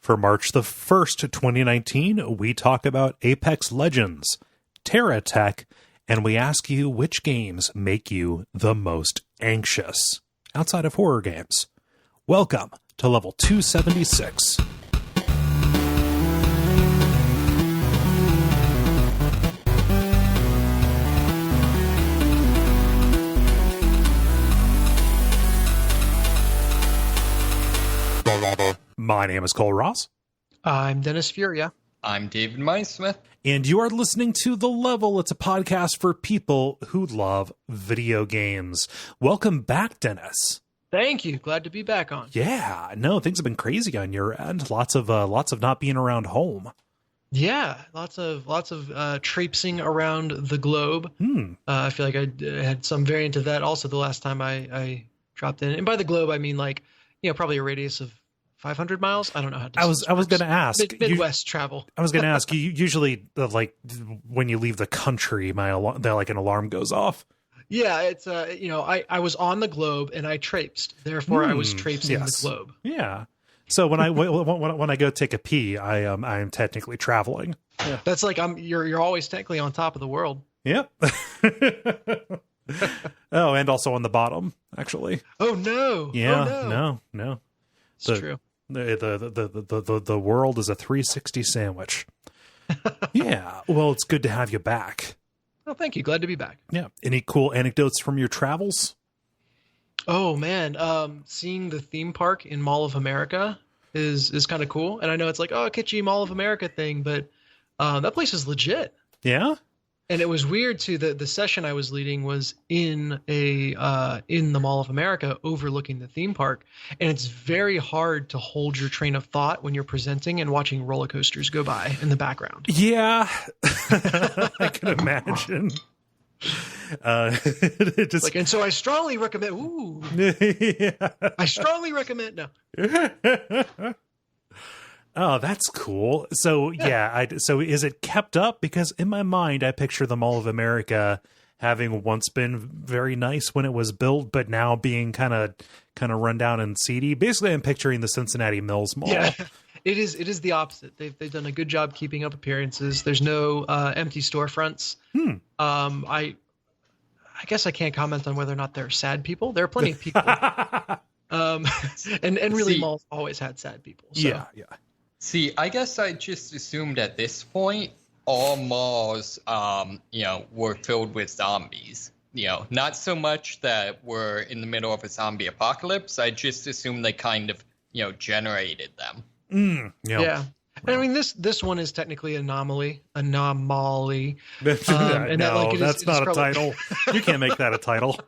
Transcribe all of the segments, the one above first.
For March the 1st, 2019, we talk about Apex Legends, Terra Tech, and we ask you which games make you the most anxious outside of horror games. Welcome to level 276. My name is Kole Ross. I'm Dennis Furia. I'm David Minesmith. And you are listening to The Level. It's a podcast for people who love video games. Welcome back, Dennis. Thank you. Glad to be back on. Yeah, no, things have been crazy on your end. Lots of not being around home. Yeah, lots of traipsing around the globe. I feel like I had some variant of that also the last time I dropped in. And by the globe, I mean probably a radius of 500 miles. I don't know how to. I was going to ask Midwest travel. I was going to ask you. Usually, when you leave the country, an alarm goes off. Yeah, it's I was on the globe and I traipsed. Therefore, I was traipsing the globe. Yeah. So when I go take a pee, I am technically traveling. Yeah. That's like you're always technically on top of the world. Yep. Oh, and also on the bottom, actually. Oh no. Yeah. Oh, No. It's true. The world is a 360 sandwich. Yeah. Well, it's good to have you back. Oh, thank you. Glad to be back. Yeah. Any cool anecdotes from your travels? Oh man, seeing the theme park in Mall of America is kind of cool. And I know it's like, a kitschy Mall of America thing, but that place is legit. Yeah. And it was weird too. The session I was leading was in the Mall of America overlooking the theme park. And it's very hard to hold your train of thought when you're presenting and watching roller coasters go by in the background. Yeah. I can imagine. And so I strongly recommend. Ooh. Yeah. I strongly recommend. No. Oh, that's cool. So yeah, so is it kept up? Because in my mind, I picture the Mall of America having once been very nice when it was built, but now being kind of run down and seedy. Basically, I'm picturing the Cincinnati Mills Mall. Yeah. It is the opposite. They've done a good job keeping up appearances. There's no empty storefronts. I guess I can't comment on whether or not they're sad people. There are plenty of people. And really, malls always had sad people. So. Yeah. See, I guess I just assumed at this point all malls, were filled with zombies. Not so much that we're in the middle of a zombie apocalypse. I just assumed they kind of, generated them. Yeah. I mean, this one is technically anomaly. And that's not a title. You can't make that a title.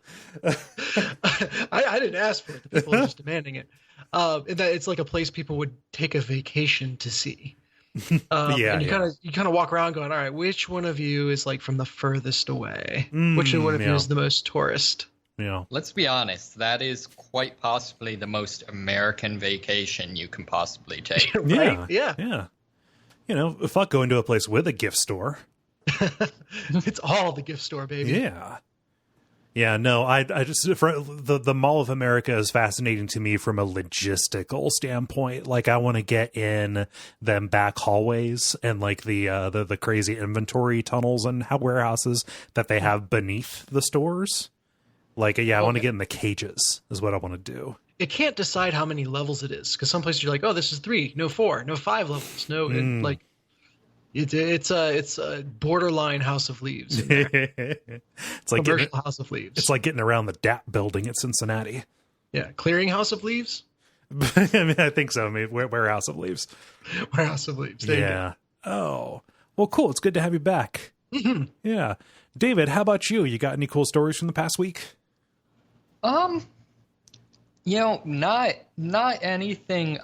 I didn't ask for it. The people are just demanding it. That it's like a place people would take a vacation to see. And you kind of walk around going, all right, which one of you is like from the furthest away? Which one of you is the most tourist? Yeah. Let's be honest. That is quite possibly the most American vacation you can possibly take. Right? Yeah. Fuck going to a place with a gift store. It's all the gift store, baby. Yeah. Yeah, no, I just, for the Mall of America is fascinating to me from a logistical standpoint. Like, I want to get in them back hallways and like the crazy inventory tunnels and warehouses that they have beneath the stores. Like, I want to get in the cages is what I want to do. It can't decide how many levels it is, because some places you're like, this is 3, no 4, no 5 levels, no, it's a borderline House of Leaves. It's like House of Leaves. It's like getting around the DAP building at Cincinnati. Yeah, clearing House of Leaves. I mean, I think so. I mean, Warehouse of Leaves. Warehouse of Leaves. There you go. Oh, well, cool. It's good to have you back. Mm-hmm. Yeah, David, how about you? You got any cool stories from the past week? Not anything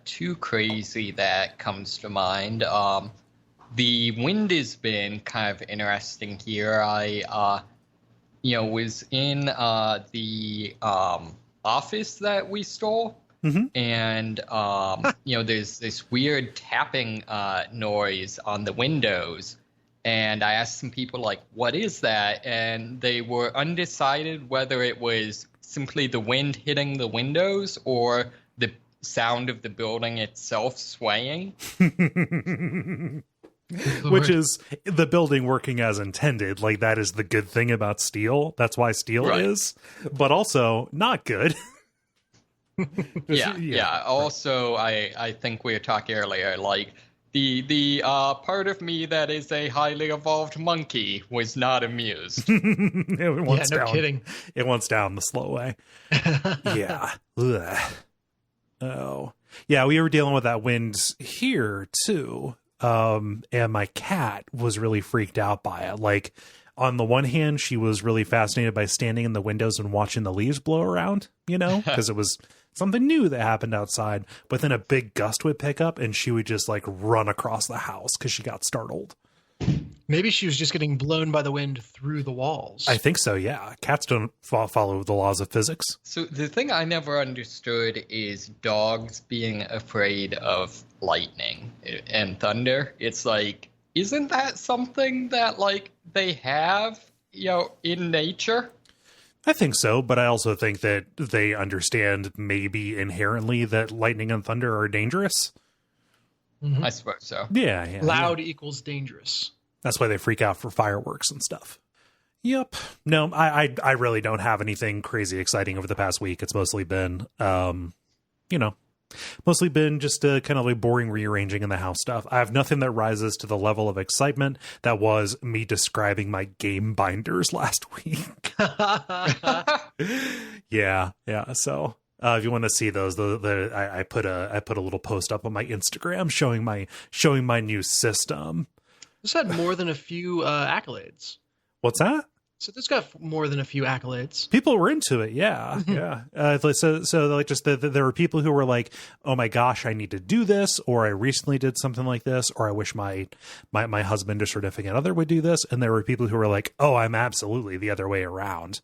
too crazy that comes to mind. The wind has been kind of interesting here. I was in the office that we stole, and there's this weird tapping noise on the windows. And I asked some people, like, what is that? And they were undecided whether it was simply the wind hitting the windows or the sound of the building itself swaying. Which is the building working as intended. Like, that is the good thing about steel. That's why steel is, but also not good. Yeah. Also, I think we were talking earlier, like the part of me that is a highly evolved monkey was not amused. No kidding. It wants down the slow way. Yeah. Ugh. Oh, yeah. We were dealing with that wind here too. And my cat was really freaked out by it. Like, on the one hand, she was really fascinated by standing in the windows and watching the leaves blow around, because it was something new that happened outside. But then a big gust would pick up and she would just like run across the house because she got startled. Maybe she was just getting blown by the wind through the walls. I think so, yeah. Cats don't follow the laws of physics. So the thing I never understood is dogs being afraid of lightning and thunder. It's like, isn't that something that, like, they have, in nature? I think so, but I also think that they understand maybe inherently that lightning and thunder are dangerous. Mm-hmm. I suppose so. Yeah. Loud equals dangerous. That's why they freak out for fireworks and stuff. Yep. No, I really don't have anything crazy exciting over the past week. It's mostly been, just kind of like boring rearranging in the house stuff. I have nothing that rises to the level of excitement that was me describing my game binders last week. Yeah. So if you want to see those, I put a little post up on my Instagram showing my new system. This had more than a few accolades. What's that? So this got more than a few accolades. People were into it, yeah, yeah. So like, just there were people who were like, "Oh my gosh, I need to do this," or "I recently did something like this," or "I wish my husband or significant other would do this." And there were people who were like, "Oh, I'm absolutely the other way around."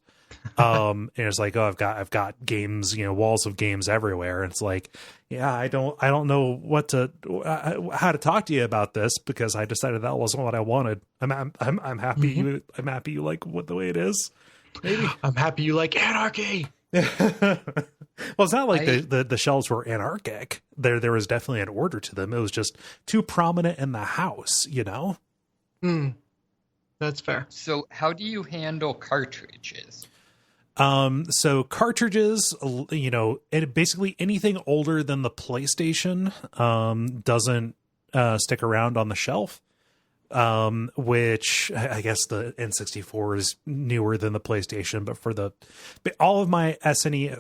And it's like, "Oh, I've got games, walls of games everywhere." And it's like, yeah, I don't know how to talk to you about this because I decided that wasn't what I wanted. I'm happy. Mm-hmm. I'm happy you like the way it is. Maybe I'm happy you like anarchy. Well, it's not like the shelves were anarchic. There was definitely an order to them. It was just too prominent in the house, That's fair. So how do you handle cartridges? So cartridges, basically anything older than the PlayStation, doesn't, stick around on the shelf. Which I guess the N64 is newer than the PlayStation, but all of my SNES,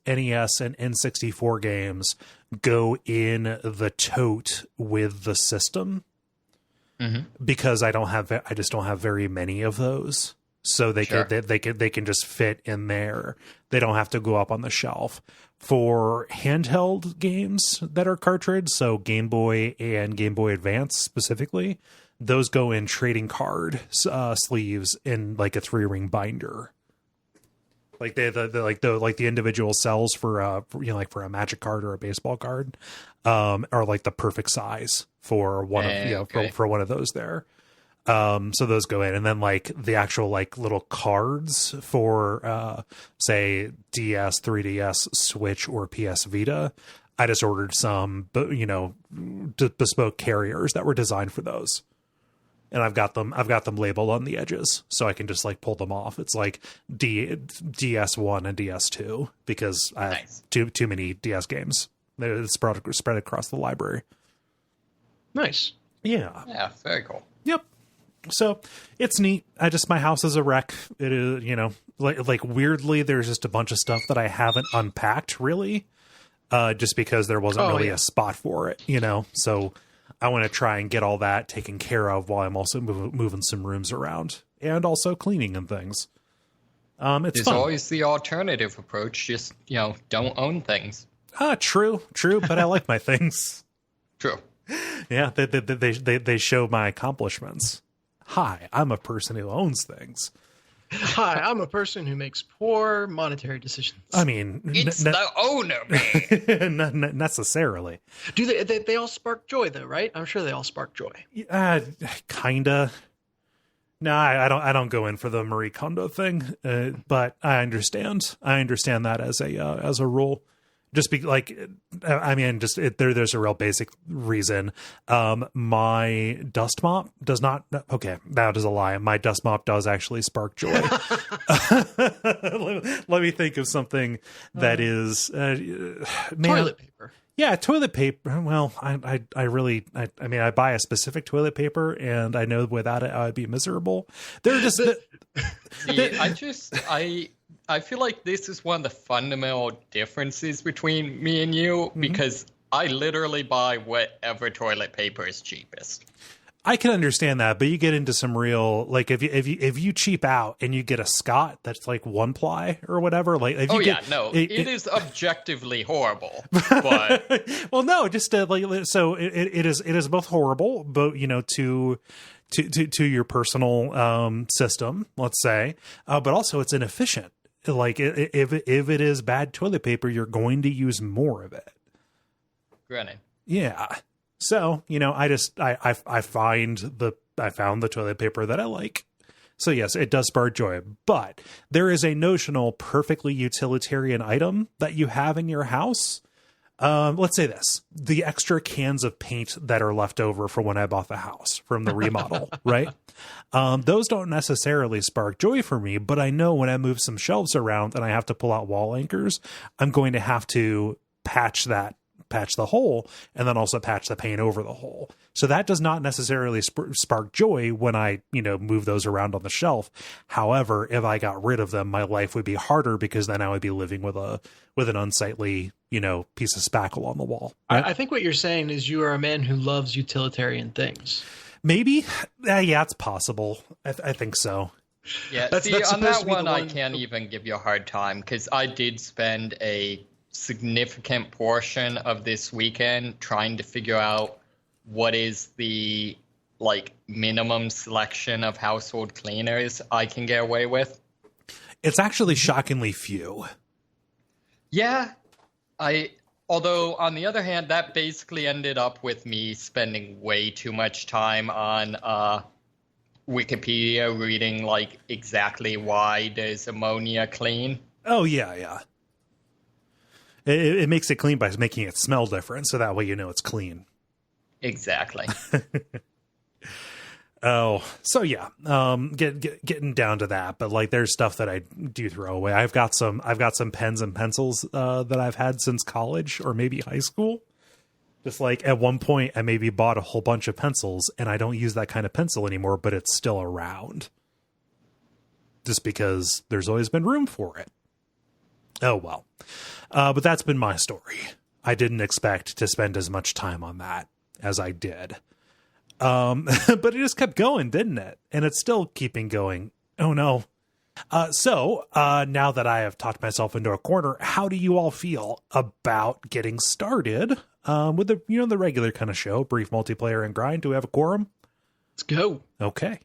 NES, and N64 games go in the tote with the system, because I just don't have very many of those. So they can just fit in there. They don't have to go up on the shelf. For handheld games that are cartridge, so Game Boy and Game Boy Advance specifically, those go in trading card sleeves in like a 3-ring binder. Like the individual cells for a Magic card or a baseball card, are like the perfect size for one for one of those there. So those go in, and then like the actual like little cards for say DS, 3DS, Switch, or PS Vita. I just ordered some, bespoke carriers that were designed for those, and I've got them labeled on the edges, so I can just like pull them off. It's like DS1 and DS2 because I have too many DS games. They're spread across the library. Nice. Yeah, very cool. Yep. So it's neat. My house is a wreck. It is, like weirdly, there's just a bunch of stuff that I haven't unpacked really, just because there wasn't a spot for it, so I want to try and get all that taken care of while I'm also moving some rooms around and also cleaning and things. There's fun. Always the alternative approach. Just, don't own things. True. But I like my things. True. Yeah. They show my accomplishments. Hi, I'm a person who owns things. Hi, I'm a person who makes poor monetary decisions. I mean, it's the owner, man. Not necessarily. Do they all spark joy though, right? I'm sure they all spark joy. Kinda. No, I don't go in for the Marie Kondo thing, but I understand. I understand that as a rule. Just be like, I mean, just there's a real basic reason. My dust mop does not. Okay, that is a lie. My dust mop does actually spark joy. Let me think of something that is toilet paper. Yeah, toilet paper. Well, I mean, I buy a specific toilet paper, and I know without it, I would be miserable. They're just. I feel like this is one of the fundamental differences between me and you, because I literally buy whatever toilet paper is cheapest. I can understand that, but you get into some real, like, if you cheap out and you get a Scott that's like 1-ply or whatever, like if it is objectively horrible. But well, no, just like, so it is both horrible, but to your personal system, let's say, but also it's inefficient. Like if it is bad toilet paper, you're going to use more of it. Granted. Yeah. So, I found the toilet paper that I like. So yes, it does spark joy, but there is a notional perfectly utilitarian item that you have in your house. Let's say this, the extra cans of paint that are left over from when I bought the house from the remodel, right? Those don't necessarily spark joy for me, but I know when I move some shelves around and I have to pull out wall anchors, I'm going to have to patch the hole and then also patch the paint over the hole. So that does not necessarily spark joy when I, move those around on the shelf. However, if I got rid of them, my life would be harder because then I would be living with an unsightly, piece of spackle on the wall. Right? I think what you're saying is you are a man who loves utilitarian things. Maybe. Yeah, it's possible. I think so. Yeah, that's on that one, I can't even give you a hard time because I did spend a significant portion of this weekend trying to figure out what is the minimum selection of household cleaners I can get away with. It's actually shockingly few. Yeah, although on the other hand, that basically ended up with me spending way too much time on Wikipedia reading exactly why does ammonia clean. Oh yeah. It makes it clean by making it smell different, so that way it's clean. Exactly. Oh, so yeah, getting down to that, but there's stuff that I do throw away. I've got some pens and pencils that I've had since college or maybe high school. Just at one point, I maybe bought a whole bunch of pencils, and I don't use that kind of pencil anymore, but it's still around. Just because there's always been room for it. Oh well. But that's been my story. I didn't expect to spend as much time on that as I did. But it just kept going, didn't it? And it's still keeping going. Oh no. So now that I have talked myself into a corner, how do you all feel about getting started with the regular kind of show, brief multiplayer and grind? Do we have a quorum? Let's go. Okay.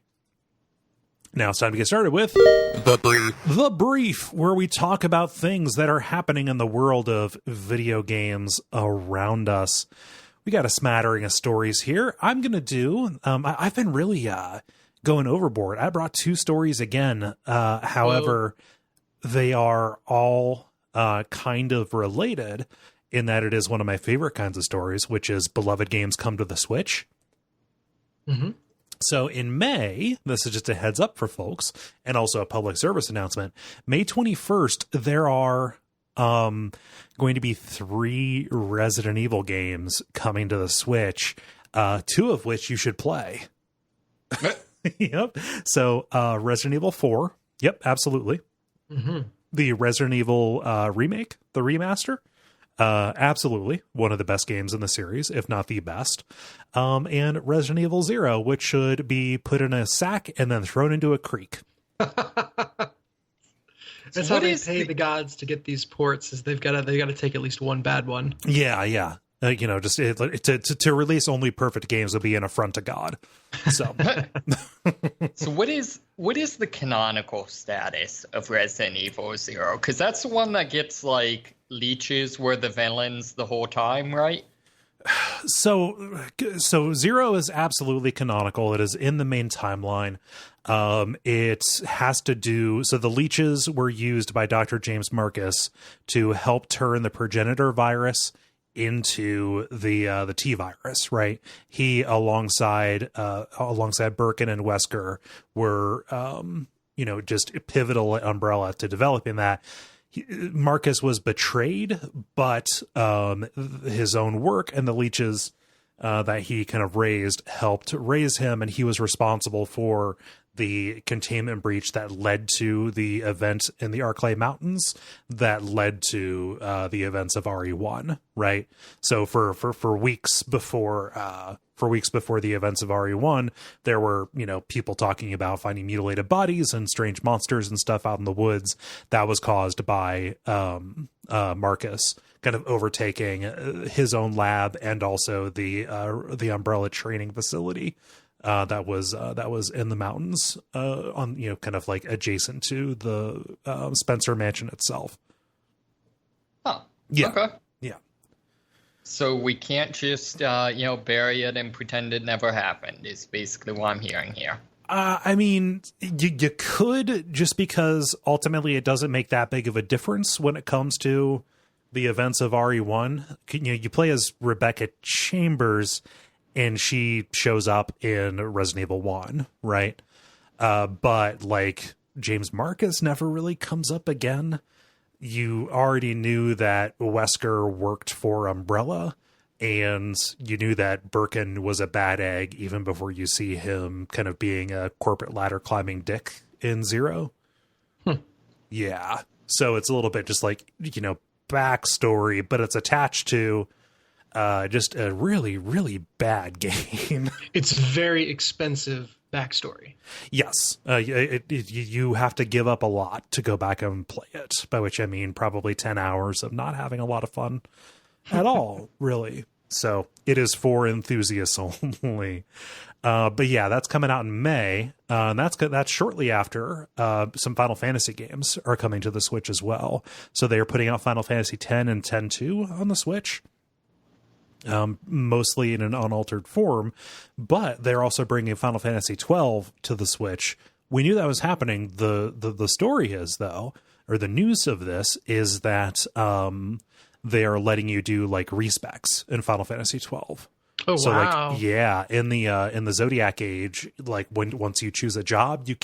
Now it's time to get started with The Brief, where we talk about things that are happening in the world of video games around us. We got a smattering of stories here. I'm going to do, I've been really going overboard. I brought 2 stories again. However, they are all kind of related in that it is one of my favorite kinds of stories, which is beloved games come to the Switch. Mm-hmm. So in May, this is just a heads up for folks and also a public service announcement. May 21st, there are going to be 3 Resident Evil games coming to the Switch, 2 of which you should play. Yep. So Resident Evil 4. Yep, absolutely. Mm-hmm. The Resident Evil remake, the remaster. Absolutely one of the best games in the series, if not the best. And Resident Evil 0, which should be put in a sack and then thrown into a creek. That's how they pay the gods to get these ports, is they've got to take at least one bad one. Yeah. Just to release only perfect games would be an affront to God. So, so what is the canonical status of Resident Evil 0? Because that's the one that gets leeches were the villains the whole time, right? So Zero is absolutely canonical. It is in the main timeline. It has to do, so the leeches were used by Dr. James Marcus to help turn the progenitor virus into the T virus, right? He alongside Birkin and Wesker were just pivotal at Umbrella to developing that. Marcus was betrayed, but his own work and the leeches that he kind of raised helped raise him, and he was responsible for the containment breach that led to the event in the Arclay Mountains that led to the events of RE1, right? So for weeks before the events of RE1, there were, people talking about finding mutilated bodies and strange monsters and stuff out in the woods. That was caused by Marcus kind of overtaking his own lab and also the Umbrella training facility that was in the mountains on kind of like adjacent to the Spencer Mansion itself. Huh. Yeah. Okay. Yeah. So we can't just bury it and pretend it never happened. Is basically what I'm hearing here. I mean, you could, just because ultimately it doesn't make that big of a difference when it comes to the events of RE1. You play as Rebecca Chambers, and she shows up in Resident Evil 1, right? But like James Marcus never really comes up again. You already knew that Wesker worked for Umbrella, and you knew that Birkin was a bad egg even before you see him kind of being a corporate ladder climbing dick in Zero. Yeah. So it's a little bit just like, backstory, but it's attached to just a really, really bad game. It's very expensive backstory. Yes. You have to give up a lot to go back and play it, by which I mean probably 10 hours of not having a lot of fun at all, really. So it is for enthusiasts only. But yeah, that's coming out in May. And that's shortly after some Final Fantasy games are coming to the Switch as well. So they are putting out Final Fantasy X and X-2 on the Switch. Mostly in an unaltered form, but they're also bringing Final Fantasy 12 to the Switch. We knew that was happening. The story is, though, or the news of this is that they are letting you do like respecs in Final Fantasy 12. Oh, so wow. like, yeah, in the Zodiac Age, like once you choose a job, you're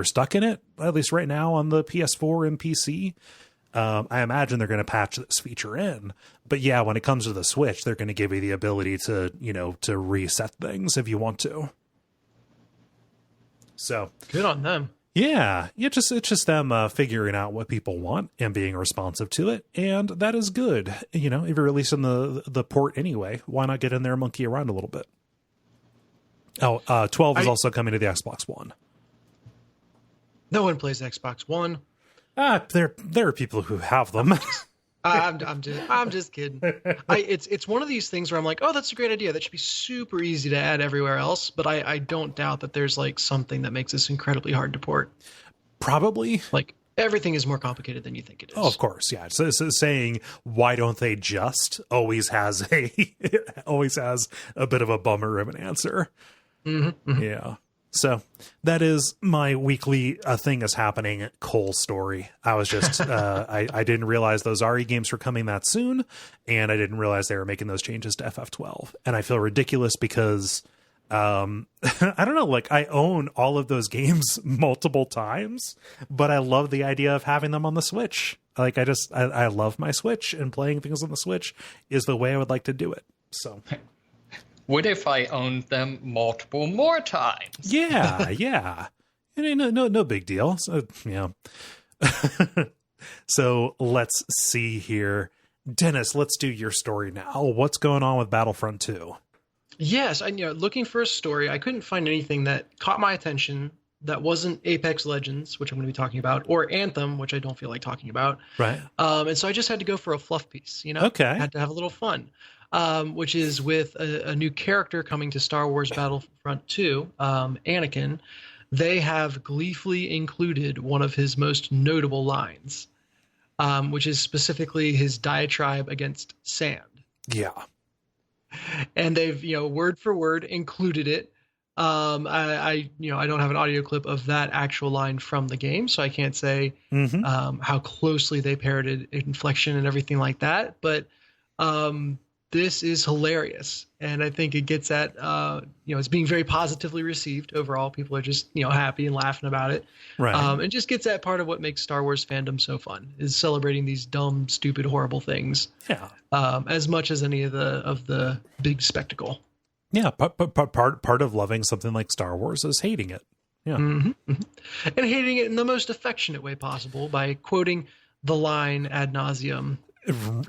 stuck in it, at least right now on the PS4 and PC. I imagine they're going to patch this feature in, but yeah, when it comes to the Switch, they're going to give you the ability to, to reset things if you want to. So good on them. Yeah. It's just them figuring out what people want and being responsive to it. And that is good. If you're releasing the port anyway, why not get in there and monkey around a little bit? 12 is also coming to the Xbox One. No one plays Xbox One. There are people who have them. I'm just kidding. It's one of these things where I'm like, oh, that's a great idea. That should be super easy to add everywhere else. But I don't doubt that there's like something that makes this incredibly hard to port. Probably. Like everything is more complicated than you think it is. Oh, of course, yeah. So saying why don't they just always has a bit of a bummer of an answer. Mm-hmm, mm-hmm. Yeah. So that is my weekly thing is happening Kole story. I was just I didn't realize those RE games were coming that soon, and I didn't realize they were making those changes to FF12. And I feel ridiculous because I don't know, like I own all of those games multiple times, but I love the idea of having them on the Switch. Like I love my Switch, and playing things on the Switch is the way I would like to do it. So what if I owned them multiple more times? Yeah. No big deal. So, yeah. So let's see here. Dennis, let's do your story now. What's going on with Battlefront 2? Yes, looking for a story, I couldn't find anything that caught my attention that wasn't Apex Legends, which I'm going to be talking about, or Anthem, which I don't feel like talking about. Right. And so I just had to go for a fluff piece, Okay. I had to have a little fun. Which is with a new character coming to Star Wars Battlefront II, Anakin. They have gleefully included one of his most notable lines, which is specifically his diatribe against sand. Yeah. And they've, word for word included it. I don't have an audio clip of that actual line from the game, so I can't say how closely they parroted inflection and everything like that. But this is hilarious, and I think it gets at it's being very positively received overall. People are just happy and laughing about it, Right. And just gets at part of what makes Star Wars fandom so fun, is celebrating these dumb, stupid, horrible things. Yeah. As much as any of the big spectacle. Yeah, part of loving something like Star Wars is hating it. Yeah. And hating it in the most affectionate way possible by quoting the line ad nauseum.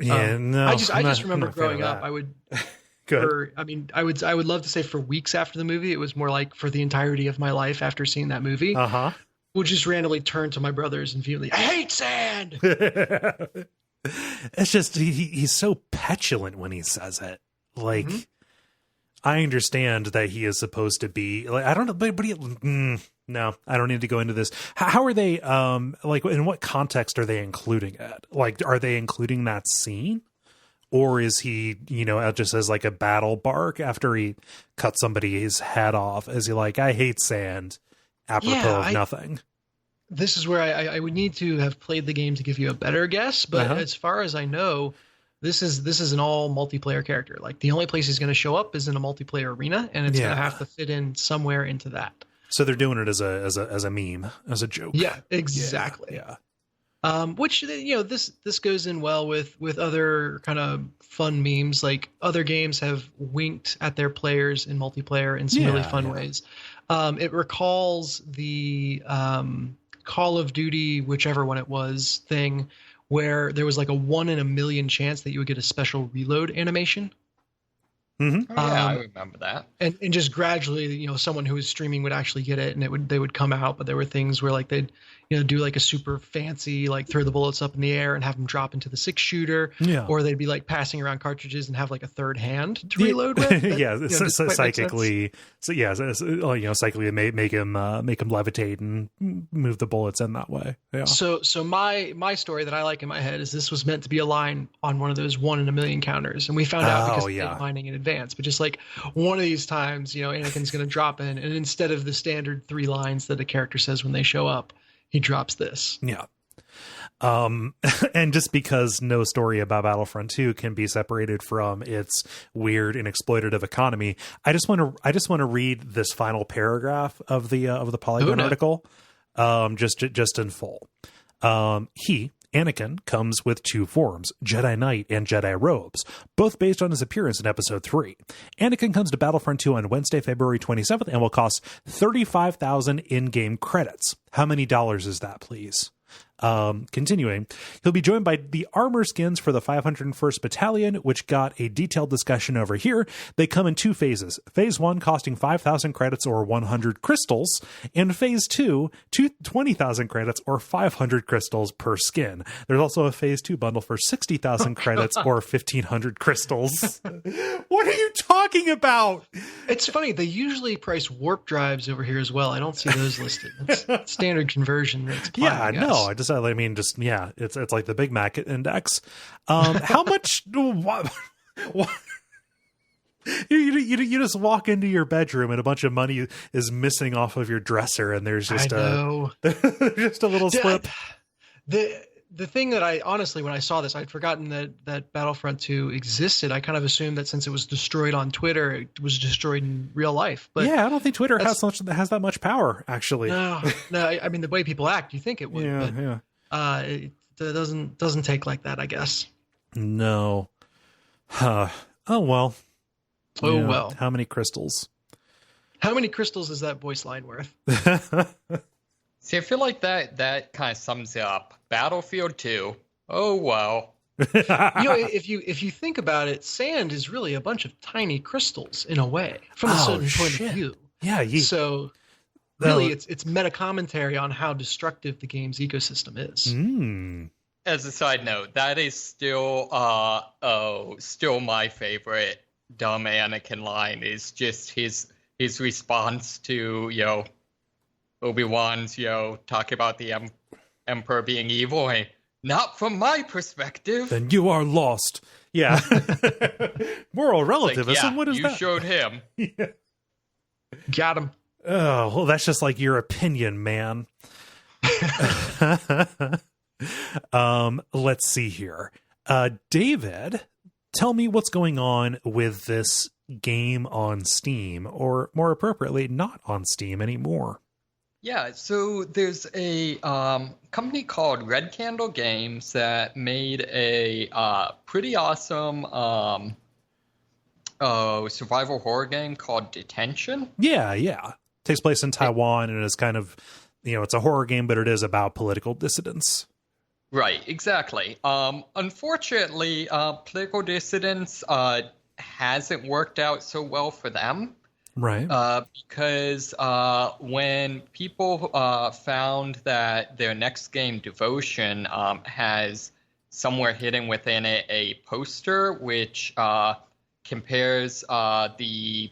Yeah, no, I just remember growing up, I would Good. I would love to say for weeks after the movie. It was more like for the entirety of my life after seeing that movie. Would just randomly turn to my brothers and vehemently, I hate sand. It's just he's so petulant when he says it. Like, I understand that he is supposed to be like, I don't know, but no, I don't need to go into this. How are they, like, in what context are they including it? Like, are they including that scene? Or is he, just as like a battle bark after he cut somebody's head off? Is he like, I hate sand, apropos of nothing? This is where I would need to have played the game to give you a better guess. But as far as I know, this is an all multiplayer character. Like, the only place he's going to show up is in a multiplayer arena, and it's going to have to fit in somewhere into that. So they're doing it as a meme, as a joke. Yeah, exactly. Yeah. Which this goes in well with other kind of fun memes. Like, other games have winked at their players in multiplayer in some really fun ways. It recalls the Call of Duty, whichever one it was, thing, where there was like a 1 in a million chance that you would get a special reload animation. I remember that. And just gradually, someone who was streaming would actually get it, and they would come out. But there were things where like they'd do like a super fancy, like throw the bullets up in the air and have them drop into the 6-shooter, or they'd be like passing around cartridges and have like a third hand to reload with. Psychically. Psychically make him levitate and move the bullets in that way. Yeah. So my story that I like in my head is this was meant to be a line on one of those 1 in a million counters, and we found out because of mining in advance. But just like one of these times, Anakin's going to drop in, and instead of the standard 3 lines that a character says when they show up, he drops this. Yeah. And just because no story about Battlefront 2 can be separated from its weird and exploitative economy, I just want to read this final paragraph of the Polygon article, just in full. Anakin comes with 2 forms, Jedi Knight and Jedi Robes, both based on his appearance in Episode 3. Anakin comes to Battlefront 2 on Wednesday, February 27th, and will cost 35,000 in-game credits. How many dollars is that, please? Continuing, he'll be joined by the armor skins for the 501st Battalion, which got a detailed discussion over here. They come in 2 phases. Phase 1 costing 5,000 credits or 100 crystals, and Phase 2, 20,000 credits or 500 crystals per skin. There's also a Phase 2 bundle for 60,000 credits or 1,500 crystals. What are you talking about? It's funny, they usually price warp drives over here as well. I don't see those listed. It's standard conversion rates. It's like the Big Mac index. How much? What? You just walk into your bedroom and a bunch of money is missing off of your dresser, and there's just just a little slip. The thing that I honestly, when I saw this, I'd forgotten that Battlefront 2 existed. I kind of assumed that since it was destroyed on Twitter, it was destroyed in real life. But yeah, I don't think Twitter has that much power, actually. No. I mean, the way people act, you think it would. It doesn't take like that, I guess. No. Oh well. Well. How many crystals? How many crystals is that voice line worth? See, I feel like that kind of sums it up. Battlefield 2. Oh, well. If you think about it, sand is really a bunch of tiny crystals in a way, from a certain point of view. Yeah. So really, it's meta commentary on how destructive the game's ecosystem is. As a side note, that is still my favorite dumb Anakin line. Is just his response to Obi-Wan's, talking about the Emperor being evil. And not from my perspective. Then you are lost. Yeah. Moral relativism. Yeah, what is you that? showed him. Yeah. Got him. Oh, well, that's just like your opinion, man. Let's see here. David, tell me what's going on with this game on Steam, or more appropriately, not on Steam anymore. Yeah, so there's a company called Red Candle Games that made a pretty awesome survival horror game called Detention. Yeah. Takes place in Taiwan, and is kind of, it's a horror game, but it is about political dissidents. Right, exactly. Unfortunately, political dissidents hasn't worked out so well for them. Right. Because when people found that their next game, Devotion, has somewhere hidden within it a poster which compares the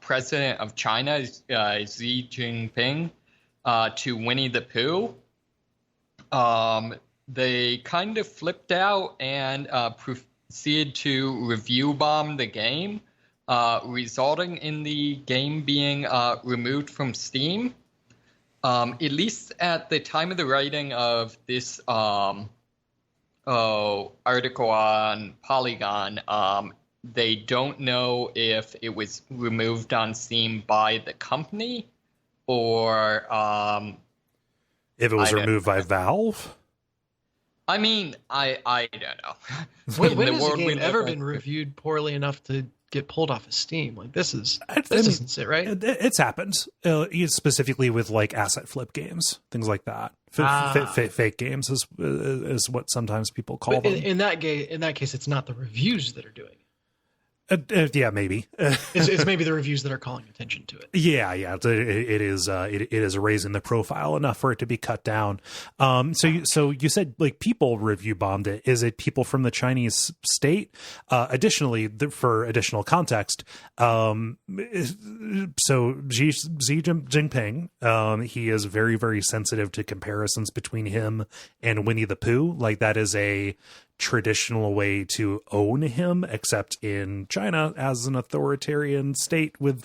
president of China, Xi Jinping, to Winnie the Pooh, they kind of flipped out and proceeded to review bomb the game. Resulting in the game being removed from Steam. At least at the time of the writing of this article on Polygon, they don't know if it was removed on Steam by the company or if it was removed by Valve. I mean, I don't know. When has a game ever been reviewed poorly enough to get pulled off of Steam? Like, this isn't it, right? It's happened, specifically with like asset flip games, things like that. Fake games is what sometimes people call them. In that case, it's not the reviews that are doing it. Yeah, maybe it's maybe the reviews that are calling attention to it. Yeah, it is raising the profile enough for it to be cut down. So you said like people review bombed it. Is it people from the Chinese state? Additionally, for additional context, so Xi Jinping, he is very, very sensitive to comparisons between him and Winnie the Pooh. Like, that is a traditional way to own him, except in China as an authoritarian state with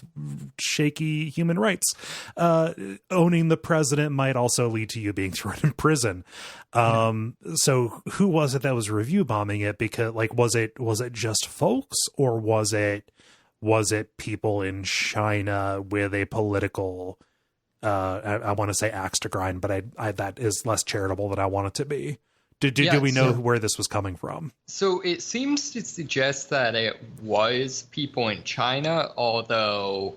shaky human rights. Owning the president might also lead to you being thrown in prison. So who was it that was review bombing it? Because like, was it just folks, or was it people in China with a political I want to say axe to grind, but I that is less charitable than I want it to be. Do we know where this was coming from? So it seems to suggest that it was people in China, although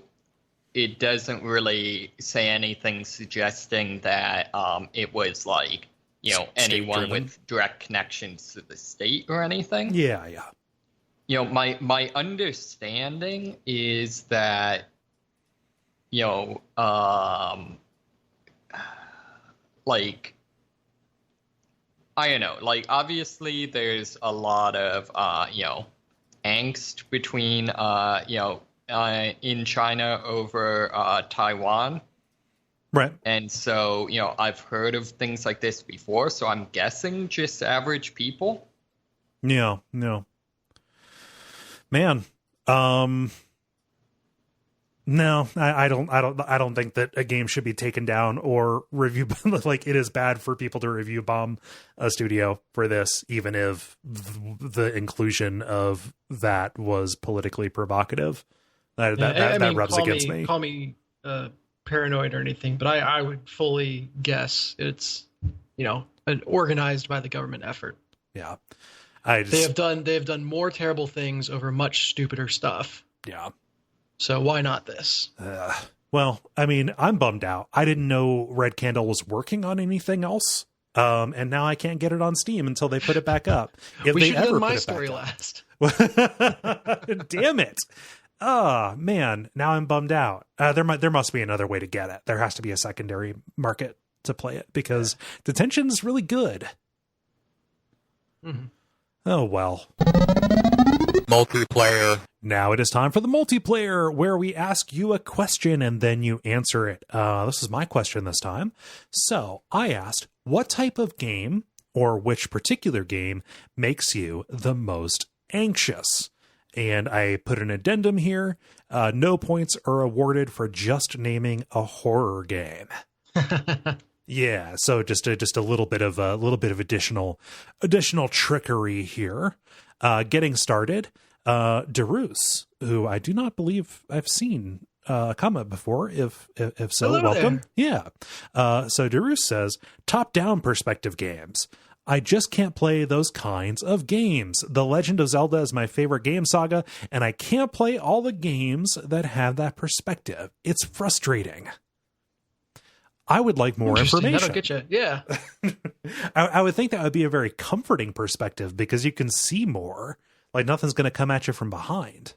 it doesn't really say anything suggesting that it was like, anyone with direct connections to the state or anything. Yeah. My understanding is that, like, I don't know, like, obviously there's a lot of, angst between, in China over Taiwan. Right. And so, I've heard of things like this before, so I'm guessing just average people. Yeah, no. Man, no, I don't think that a game should be taken down or review. Like, it is bad for people to review bomb a studio for this, even if the inclusion of that was politically provocative. That rubs against me. Call me paranoid or anything, but I would fully guess it's an organized by the government effort. Yeah, they have done more terrible things over much stupider stuff. Yeah. So why not this? Well, I mean, I'm bummed out. I didn't know Red Candle was working on anything else. And now I can't get it on Steam until they put it back up. If we they should have ever done my put it story back last. Damn it. Oh, man. Now I'm bummed out. There must be another way to get it. There has to be a secondary market to play it, because Detention's really good. Mm-hmm. Oh, well. Multiplayer. Now it is time for the multiplayer, where we ask you a question and then you answer it. This is my question this time. So I asked, what type of game or which particular game makes you the most anxious. And I put an addendum here. No points are awarded for just naming a horror game. Yeah, so just a little bit of additional trickery here. Getting started, Darus, who I do not believe I've seen a comment before. If so, hello welcome. there. Yeah. So Darus says, top-down perspective games. I just can't play those kinds of games. The Legend of Zelda is my favorite game saga, and I can't play all the games that have that perspective. It's frustrating. I would like more information. That'll get you. Yeah. I would think that would be a very comforting perspective because you can see more. Like nothing's going to come at you from behind.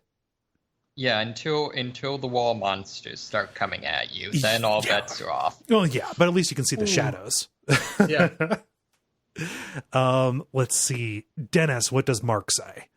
Yeah, until the wall monsters start coming at you, then all bets are off. Well, yeah, but at least you can see the shadows. Yeah. Let's see. Dennis, what does Mark say?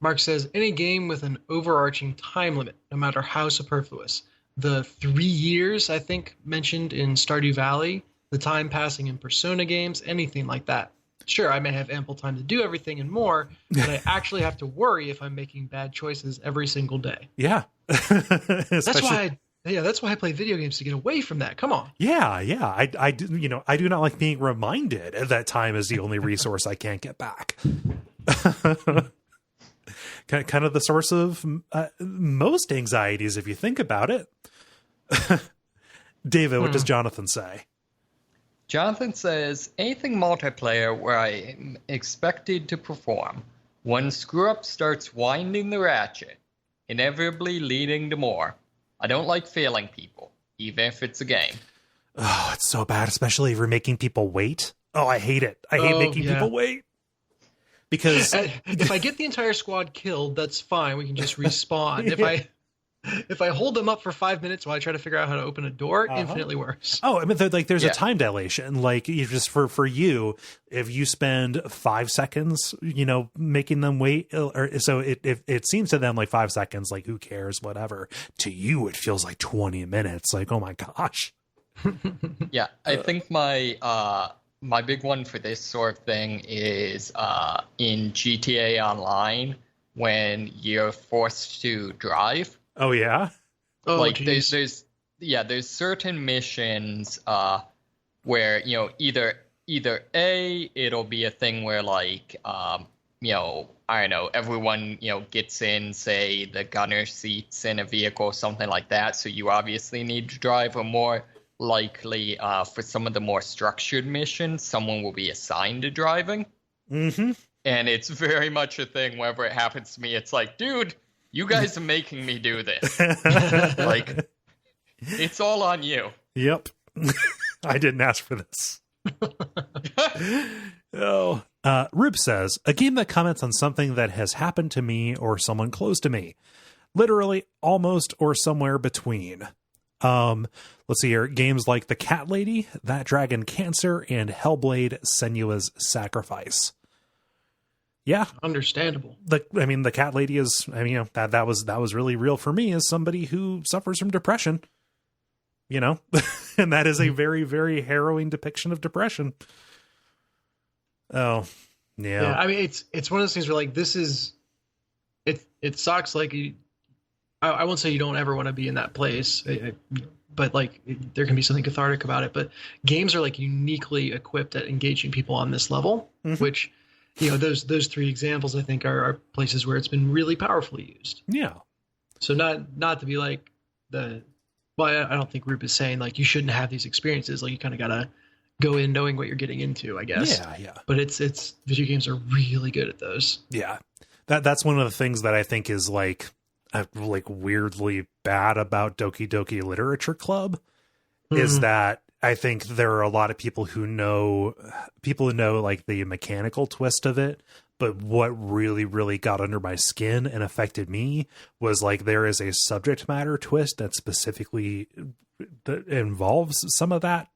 Mark says, any game with an overarching time limit, no matter how superfluous. The 3 years, I think, mentioned in Stardew Valley, the time passing in Persona games, anything like that. Sure, I may have ample time to do everything and more, but I actually have to worry if I'm making bad choices every single day. Yeah. That's why I play video games, to get away from that. Come on. Yeah. I do not like being reminded that time is the only resource I can't get back. Kind of the source of most anxieties, if you think about it. David, what does Jonathan say? Jonathan says, anything multiplayer where I am expected to perform. One screw-up starts winding the ratchet, inevitably leading to more. I don't like failing people, even if it's a game. Oh, it's so bad, especially if you're making people wait. Oh, I hate it. I hate making people wait. Because if I get the entire squad killed, that's fine. We can just respawn. If I hold them up for 5 minutes while I try to figure out how to open a door, infinitely worse. Oh, I mean, there's a time dilation. Like, you just for you, if you spend 5 seconds, making them wait, or so it seems to them like 5 seconds, like who cares, whatever. To you, it feels like 20 minutes. Like, oh my gosh. Yeah, I think my big one for this sort of thing is in GTA Online when you're forced to drive. Oh yeah. Oh, like geez. there's certain missions where either A, it'll be a thing where like I don't know, everyone gets in, say, the gunner seats in a vehicle or something like that, so you obviously need to drive, or more likely for some of the more structured missions, someone will be assigned to driving. Mm-hmm. And it's very much a thing whenever it happens to me, it's like, dude, you guys are making me do this. Like, it's all on you. Yep. I didn't ask for this. Oh. Rube says, a game that comments on something that has happened to me or someone close to me. Literally, almost, or somewhere between. Let's see here. Games like The Cat Lady, That Dragon Cancer, and Hellblade Senua's Sacrifice. Yeah. Understandable. The Cat Lady is, that was really real for me as somebody who suffers from depression, and that is a very, very harrowing depiction of depression. Oh, yeah. I mean, it's one of those things where like, this is, it sucks. Like, I won't say you don't ever want to be in that place, but like there can be something cathartic about it. But games are like uniquely equipped at engaging people on this level, which, those three examples I think are places where it's been really powerfully used. Yeah. So not to be like I don't think Roop is saying like you shouldn't have these experiences. Like you kind of gotta go in knowing what you're getting into, I guess. Yeah. But it's video games are really good at those. Yeah. That's one of the things that I think is like weirdly bad about Doki Doki Literature Club is that I think there are a lot of people who know like the mechanical twist of it, but what really, really got under my skin and affected me was like there is a subject matter twist that specifically that involves some of that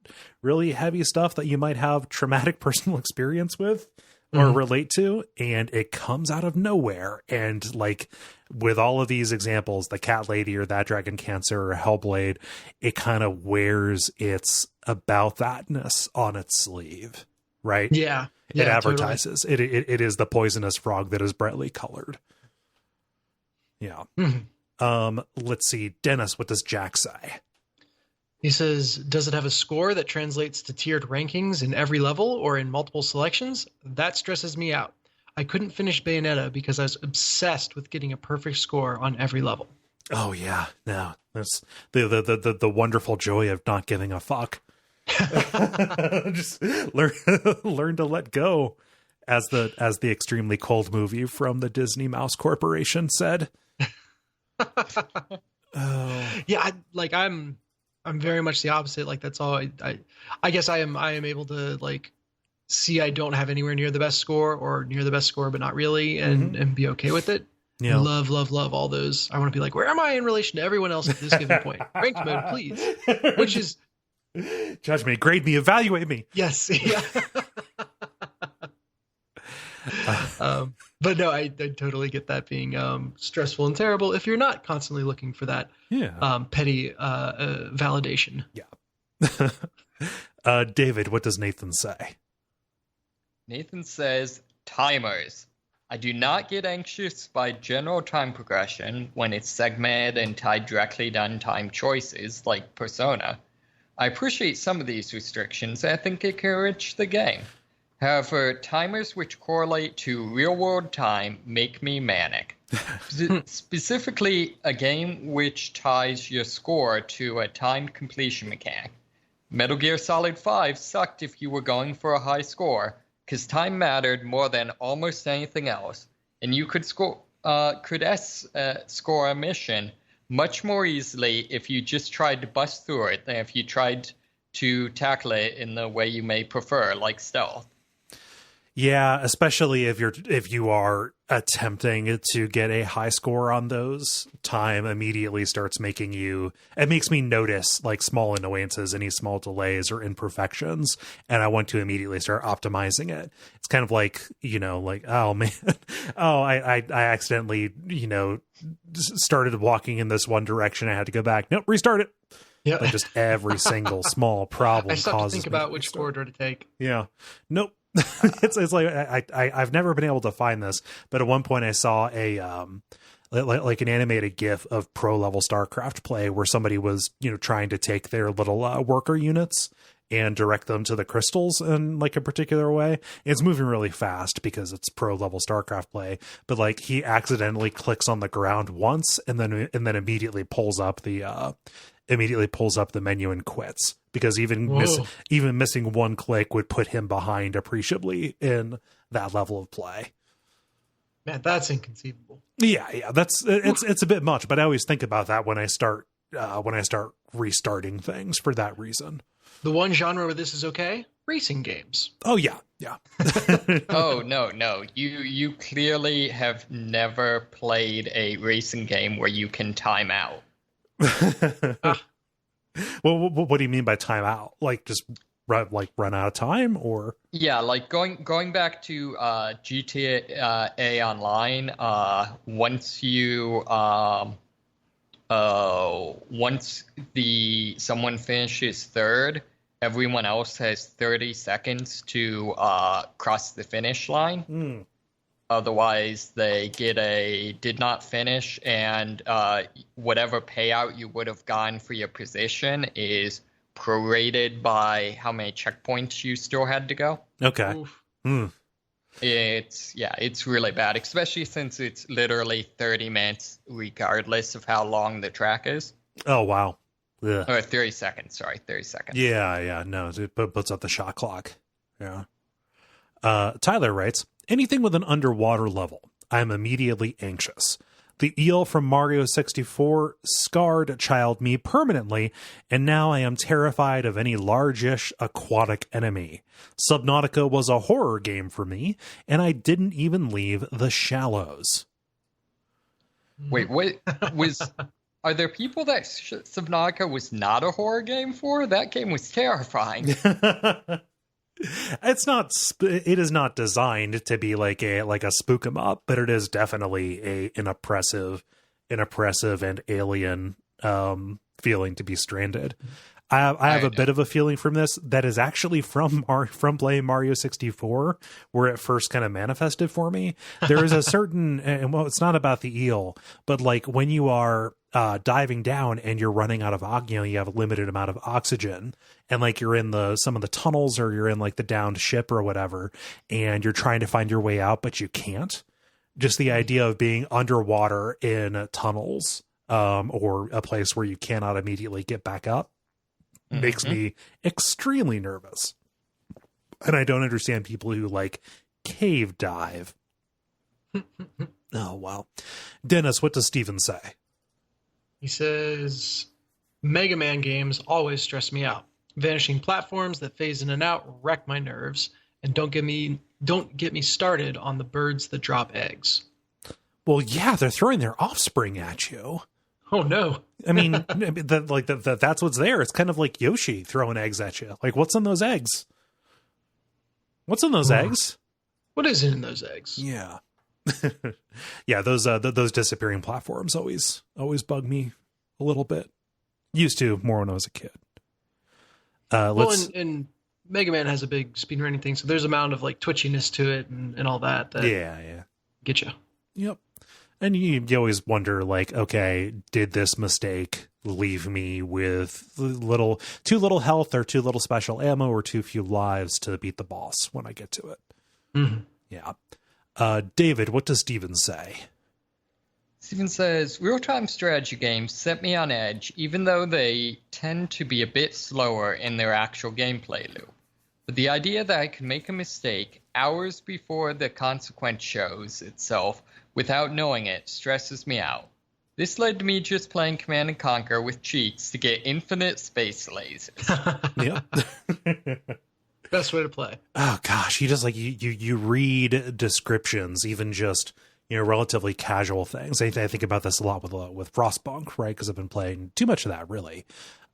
really heavy stuff that you might have traumatic personal experience with or relate to, and it comes out of nowhere. And like with all of these examples, the Cat Lady or That Dragon Cancer or Hellblade, it kind of wears its about thatness on its sleeve right? Yeah. It Yeah, advertises. It is the poisonous frog that is brightly colored. Yeah. Mhm. Let's see. Dennis, what does Jack say? He says, does it have a score that translates to tiered rankings in every level or in multiple selections? That stresses me out. I couldn't finish Bayonetta because I was obsessed with getting a perfect score on every level. Oh yeah, no, that's the wonderful joy of not giving a fuck. Just learn to let go, as the extremely cold movie from the Disney Mouse Corporation said. Oh Yeah, I'm very much the opposite. Like that's all I guess I am able to like see I don't have anywhere near the best score or near the best score, but not really, and be okay with it. Yeah. Love all those. I want to be like, where am I in relation to everyone else at this given point? Ranked mode, please. Which is judge me, grade me, evaluate me. yes, yeah. But no, I totally get that being stressful and terrible if you're not constantly looking for that petty validation. Yeah. David, what does Nathan say? Nathan says, timers. I do not get anxious by general time progression when it's segmented and tied directly to untimed choices like Persona. I appreciate some of these restrictions and I think it can enrich the game. However, timers which correlate to real-world time make me manic. Specifically, a game which ties your score to a timed completion mechanic. Metal Gear Solid 5 sucked if you were going for a high score, because time mattered more than almost anything else, and you could score a mission much more easily if you just tried to bust through it than if you tried to tackle it in the way you may prefer, like stealth. Yeah, especially if you are attempting to get a high score on those, time immediately starts making it makes me notice like small annoyances, any small delays or imperfections, and I want to immediately start optimizing it. It's kind of like, oh man, I accidentally, started walking in this one direction. I had to go back. Nope, restart it. Yeah. Like just every single small problem I still have to causes think about which corridor to take. Yeah. Nope. It's like I've never been able to find this, but at one point I saw a like an animated GIF of pro level StarCraft play where somebody was trying to take their little worker units and direct them to the crystals in like a particular way. It's moving really fast because it's pro level StarCraft play, but like he accidentally clicks on the ground once and then immediately pulls up the menu and quits, because even missing one click would put him behind appreciably in that level of play. Man, that's inconceivable. Yeah, it's a bit much, but I always think about that when I start restarting things for that reason. The one genre where this is okay, racing games. Oh yeah. Oh no, you clearly have never played a racing game where you can time out. Well, what do you mean by time out? Like just run out of time, or? Yeah, like going back to GTA Online. Once someone finishes third, everyone else has 30 seconds to cross the finish line. Otherwise, they get a did not finish, and whatever payout you would have gotten for your position is prorated by how many checkpoints you still had to go. Okay. It's really bad, especially since it's literally 30 minutes, regardless of how long the track is. Oh, wow. Ugh. Or 30 seconds, sorry, 30 seconds. Yeah, no, it puts up the shot clock. Yeah. Tyler writes, anything with an underwater level, I'm immediately anxious. The eel from Mario 64 scarred child me permanently, and now I am terrified of any largish aquatic enemy. Subnautica was a horror game for me, and I didn't even leave the shallows. Wait, what was... Are there people that Subnautica was not a horror game for? That game was terrifying. It is not designed to be like a spook 'em up, but it is definitely an oppressive and alien feeling to be stranded. I have a bit of a feeling from this that is actually from playing Mario 64, where it first kind of manifested for me. There is a certain, and well, it's not about the eel, but like when you are diving down and you're running out of you have a limited amount of oxygen, and like you're in some of the tunnels, or you're in like the downed ship or whatever, and you're trying to find your way out, but you can't. Just the idea of being underwater in tunnels, or a place where you cannot immediately get back up, makes me extremely nervous. And I don't understand people who like cave dive. Oh, wow. Dennis, what does Steven say? He says, Mega Man games always stress me out. Vanishing platforms that phase in and out wreck my nerves, and don't get me started on the birds that drop eggs. Well, yeah, they're throwing their offspring at you. Oh no! I mean, that's what's there. It's kind of like Yoshi throwing eggs at you. Like, what's in those eggs? What's in those eggs? What is in those eggs? Yeah, yeah. Those disappearing platforms always bug me a little bit. Used to more when I was a kid. And Mega Man has a big speedrunning thing, so there's an amount of like twitchiness to it and all that. Yeah. Get you. Yep. And you always wonder, like, okay, did this mistake leave me with too little health, or too little special ammo, or too few lives to beat the boss when I get to it? Mm-hmm. Yeah. David, what does Steven say? Steven says, real-time strategy games set me on edge, even though they tend to be a bit slower in their actual gameplay loop. But the idea that I could make a mistake hours before the consequence shows itself without knowing it stresses me out. This led to me just playing Command & Conquer with cheats to get infinite space lasers. Yeah. Best way to play. Oh gosh, you just like you read descriptions, even just relatively casual things. I think about this a lot with Frostpunk, right? Because I've been playing too much of that, really.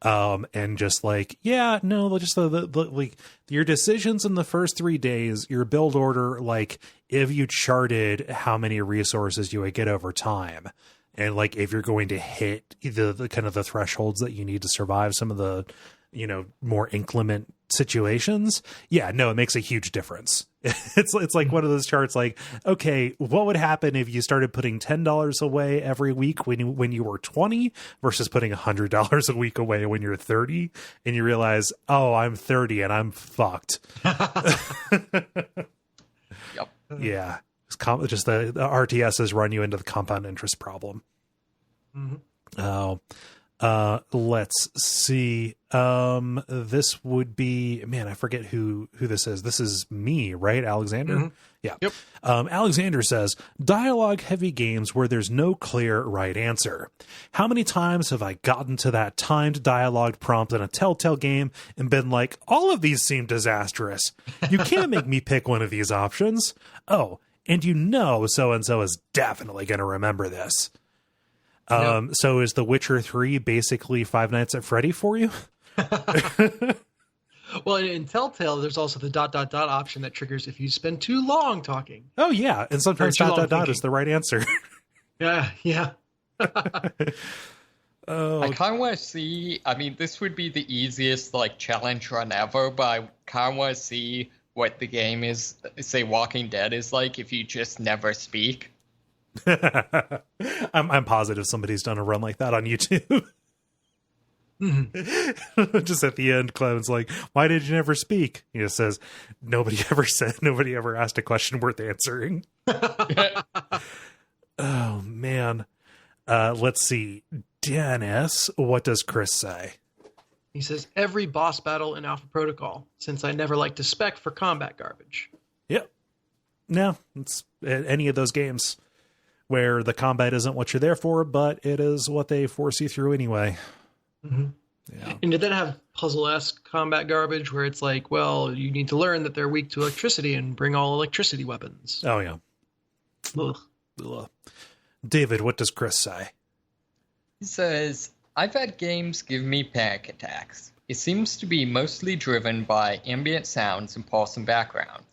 And just like, yeah, no, just like your decisions in the first 3 days, your build order, like if you charted how many resources you would get over time, and like if you're going to hit the kind of the thresholds that you need to survive some of the more inclement situations. Yeah, no, it makes a huge difference. It's like one of those charts, like, okay, what would happen if you started putting $10 away every week when you were 20 versus putting $100 a week away when you're 30, and you realize, oh, I'm 30 and I'm fucked. Yep. Yeah. Just the RTSs run you into the compound interest problem. Mm-hmm. Oh, let's see. This would be, man, I forget who this is. This is me, right? Alexander? Mm-hmm. Yeah. Yep. Alexander says, dialogue heavy games where there's no clear right answer. How many times have I gotten to that timed dialogue prompt in a Telltale game and been like, all of these seem disastrous. You can't make me pick one of these options. Oh, and so-and-so is definitely going to remember this. Yep. So is The Witcher 3 basically Five Nights at Freddy for you? Well, in Telltale, there's also the ... option that triggers if you spend too long talking. Oh, yeah. And sometimes ... is the right answer. Yeah. I kind of want to see, I mean, this would be the easiest, like, challenge run ever, but I kind of want to see what the game is, say, Walking Dead is like if you just never speak. I'm positive somebody's done a run like that on YouTube. Mm-hmm. Just at the end, Clement's like, why did you never speak? He just says, nobody ever asked a question worth answering. Oh, man. Let's see. Dennis, what does Chris say? He says, every boss battle in Alpha Protocol, since I never like to spec for combat garbage. Yep. No, it's any of those games where the combat isn't what you're there for, but it is what they force you through anyway. Mm-hmm. Yeah. And did that have puzzle-esque combat garbage where it's like, well, you need to learn that they're weak to electricity and bring all electricity weapons? Oh, yeah. Ugh. Ugh. David, what does Chris say? He says, I've had games give me panic attacks. It seems to be mostly driven by ambient sounds and pulsing backgrounds.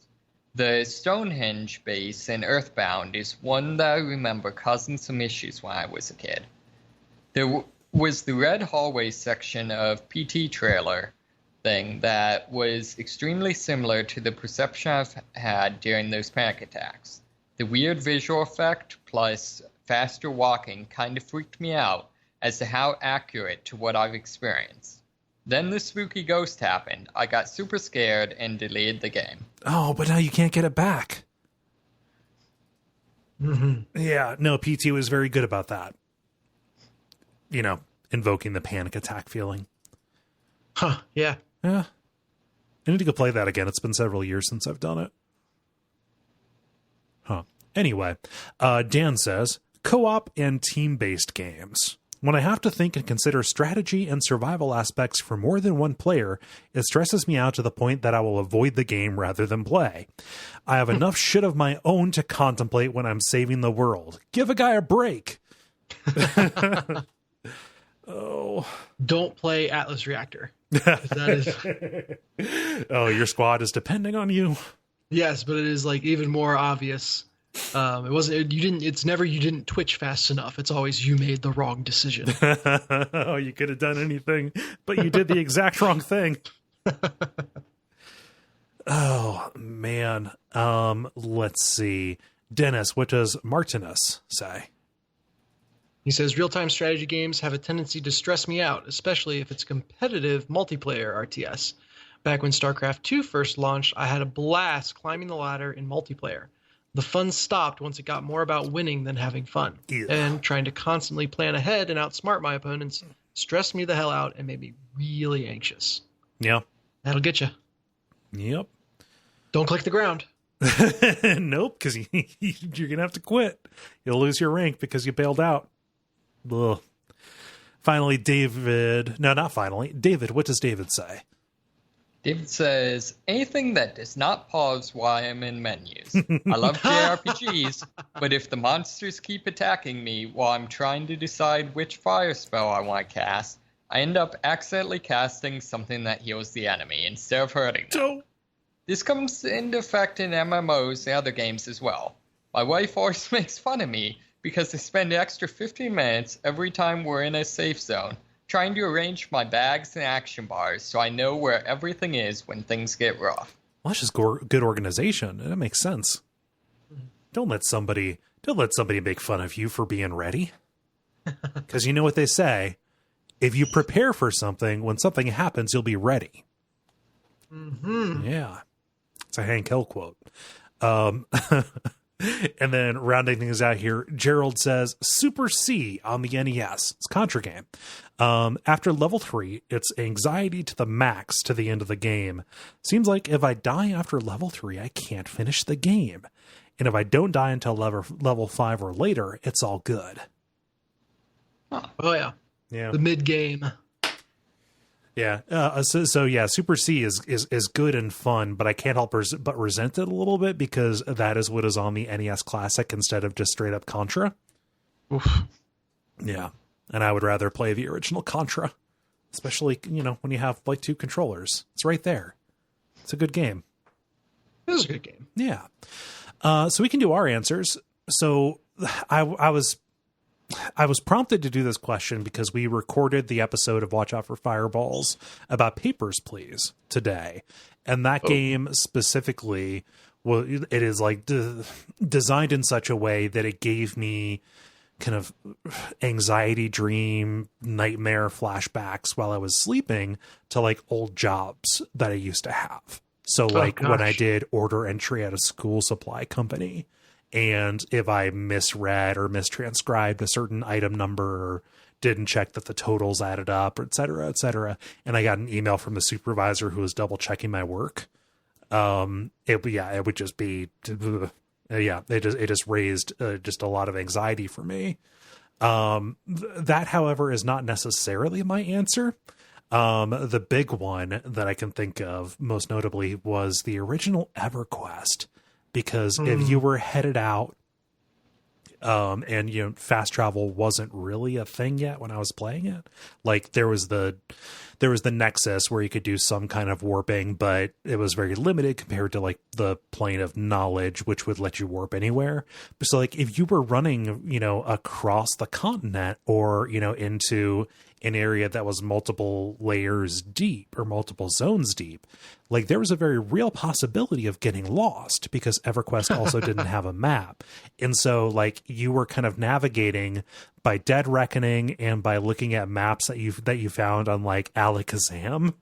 The Stonehenge base in Earthbound is one that I remember causing some issues when I was a kid. There was the red hallway section of PT trailer thing that was extremely similar to the perception I've had during those panic attacks. The weird visual effect plus faster walking kind of freaked me out as to how accurate to what I've experienced. Then the spooky ghost happened. I got super scared and deleted the game. Oh, but now you can't get it back. Mm-hmm. Yeah, no, PT was very good about that. You know, invoking the panic attack feeling. Huh, yeah. Yeah. I need to go play that again. It's been several years since I've done it. Huh. Anyway, Dan says, co-op and team-based games. When I have to think and consider strategy and survival aspects for more than one player, it stresses me out to the point that I will avoid the game rather than play. I have enough shit of my own to contemplate when I'm saving the world. Give a guy a break. Oh. Don't play Atlas Reactor. That is... Oh, your squad is depending on you. Yes, but it is like even more obvious. It wasn't. You didn't. It's never. You didn't twitch fast enough. It's always you made the wrong decision. Oh, you could have done anything, but you did the exact wrong thing. Oh man. Let's see. Dennis, what does Martinus say? He says real-time strategy games have a tendency to stress me out, especially if it's competitive multiplayer RTS. Back when StarCraft II first launched, I had a blast climbing the ladder in multiplayer. The fun stopped once it got more about winning than having fun. Yeah. And trying to constantly plan ahead and outsmart my opponents stressed me the hell out and made me really anxious. Yeah. That'll get you. Yep. Don't click the ground. Nope, because you're going to have to quit. You'll lose your rank because you bailed out. Ugh. Finally, David. No, not finally. David, what does David say? David says, anything that does not pause while I'm in menus. I love JRPGs, but if the monsters keep attacking me while I'm trying to decide which fire spell I want to cast, I end up accidentally casting something that heals the enemy instead of hurting them. So, This comes into effect in MMOs and other games as well. My wife always makes fun of me because I spend an extra 15 minutes every time we're in a safe zone trying to arrange my bags and action bars so I know where everything is when things get rough. well, that's just good organization. That makes sense. Don't let somebody make fun of you for being ready. Because you know what they say. If you prepare for something, when something happens, you'll be ready. Mm-hmm. Yeah. It's a Hank Hill quote. And then rounding things out here, Gerald says, Super C on the NES. It's a Contra game. After level 3, it's anxiety to the max to the end of the game. Seems like if I die after level 3, I can't finish the game. And if I don't die until level 5 or later, it's all good. Oh, yeah. Yeah. The mid-game. Yeah. So yeah, Super C is good and fun, but I can't help but resent it a little bit because that is what is on the NES Classic instead of just straight up Contra. Oof. Yeah. And I would rather play the original Contra, especially, when you have like 2 controllers. It's right there. It's a good game. It was a good game. Yeah. So we can do our answers. So I was prompted to do this question because we recorded the episode of Watch Out for Fireballs about Papers, Please today. And that game specifically, well, it is like designed in such a way that it gave me kind of anxiety, dream, nightmare flashbacks while I was sleeping to like old jobs that I used to have. So like when I did order entry at a school supply company, and if I misread or mistranscribed a certain item number or didn't check that the totals added up, or et cetera, and I got an email from the supervisor who was double checking my work, it would just be, it just raised just a lot of anxiety for me. That, however, is not necessarily my answer. The big one that I can think of most notably was the original EverQuest. Because if you were headed out And fast travel wasn't really a thing yet when I was playing it. Like there was the Nexus where you could do some kind of warping, but it was very limited compared to like the plane of knowledge, which would let you warp anywhere. So like if you were running, across the continent or, into an area that was multiple layers deep or multiple zones deep, like there was a very real possibility of getting lost because EverQuest also didn't have a map. And so like you were kind of navigating by dead reckoning and by looking at maps that you found on like Alakazam,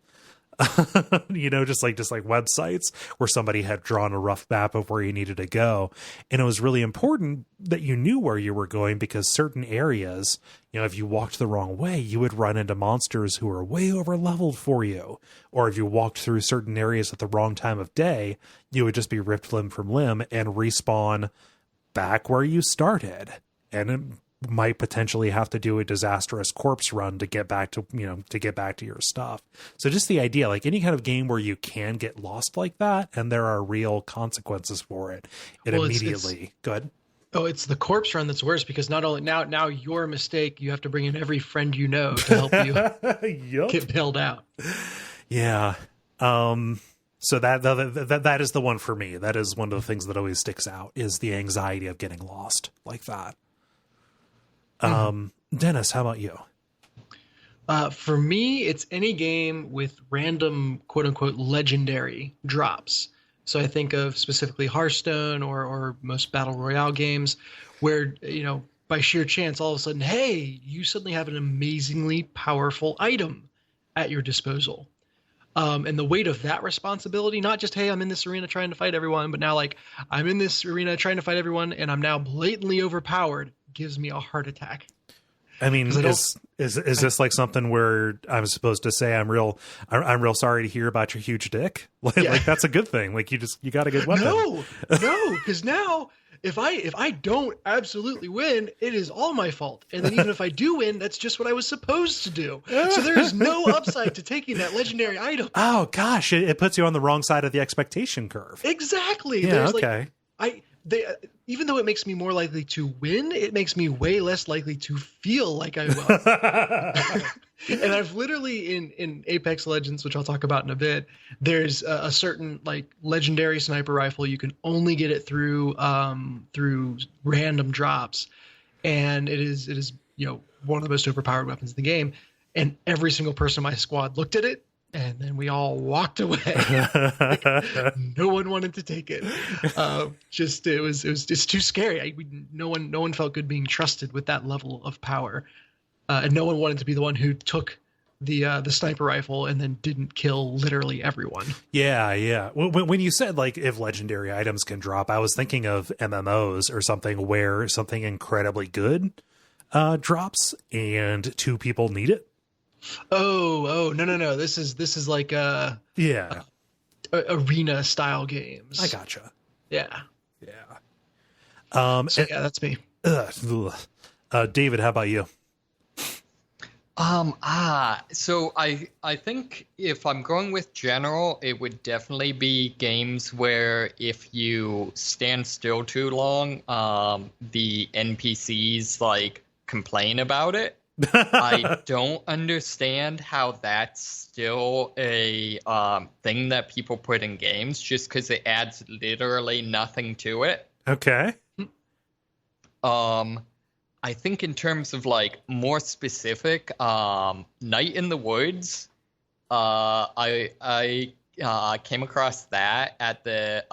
just like websites where somebody had drawn a rough map of where you needed to go. And it was really important that you knew where you were going because certain areas, if you walked the wrong way, you would run into monsters who were way over leveled for you. Or if you walked through certain areas at the wrong time of day, you would just be ripped limb from limb and respawn back where you started. And it might potentially have to do a disastrous corpse run to get back to your stuff. So just the idea, like any kind of game where you can get lost like that and there are real consequences for it, immediately good. Oh, it's the corpse run that's worse because not only now your mistake, you have to bring in every friend you know to help you get bailed out. Yeah. So that is the one for me. That is one of the things that always sticks out is the anxiety of getting lost like that. Dennis, how about you? For me, it's any game with random quote unquote legendary drops. So I think of specifically Hearthstone or most battle royale games where, by sheer chance, all of a sudden, hey, you suddenly have an amazingly powerful item at your disposal. And the weight of that responsibility, not just, hey, I'm in this arena trying to fight everyone, but now like I'm in this arena trying to fight everyone and I'm now blatantly overpowered, gives me a heart attack. I mean, is this like something where I'm supposed to say I'm real sorry to hear about your huge dick? Like that's a good thing. Like you got a good weapon. No, because now if I don't absolutely win, it is all my fault. And then even if I do win, that's just what I was supposed to do. So there is no upside to taking that legendary item. Oh gosh, it puts you on the wrong side of the expectation curve. Exactly. Yeah. Okay. Even though it makes me more likely to win, it makes me way less likely to feel like I will. And I've literally in Apex Legends, which I'll talk about in a bit, there's a certain like legendary sniper rifle. You can only get it through random drops. And it is one of the most overpowered weapons in the game. And every single person in my squad looked at it. And then we all walked away. No one wanted to take it. It was just too scary. No one felt good being trusted with that level of power, and no one wanted to be the one who took the sniper rifle and then didn't kill literally everyone. Yeah. When you said like if legendary items can drop, I was thinking of MMOs or something where something incredibly good drops and two people need it. Oh no. This is like arena style games. I gotcha. Yeah. That's me. David, how about you? So I think if I'm going with general, it would definitely be games where if you stand still too long, the NPCs like complain about it. I don't understand how that's still a thing that people put in games just because it adds literally nothing to it. Okay. I think in terms of like more specific, Night in the Woods, I came across that at the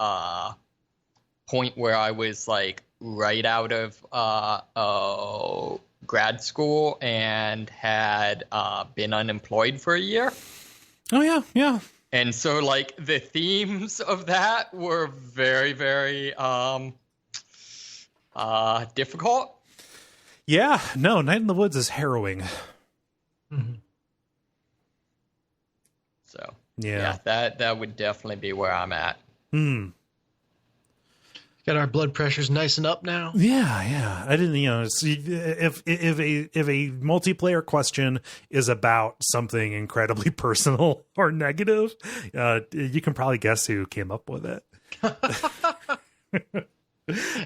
point where I was like right out of grad school and had been unemployed for a year. Oh yeah. And so like the themes of that were very, very difficult. Yeah, no, Night in the Woods is harrowing. Mm-hmm. So yeah, that would definitely be where I'm at. Got our blood pressures nice and up now. Yeah. I didn't, if a multiplayer question is about something incredibly personal or negative, you can probably guess who came up with it.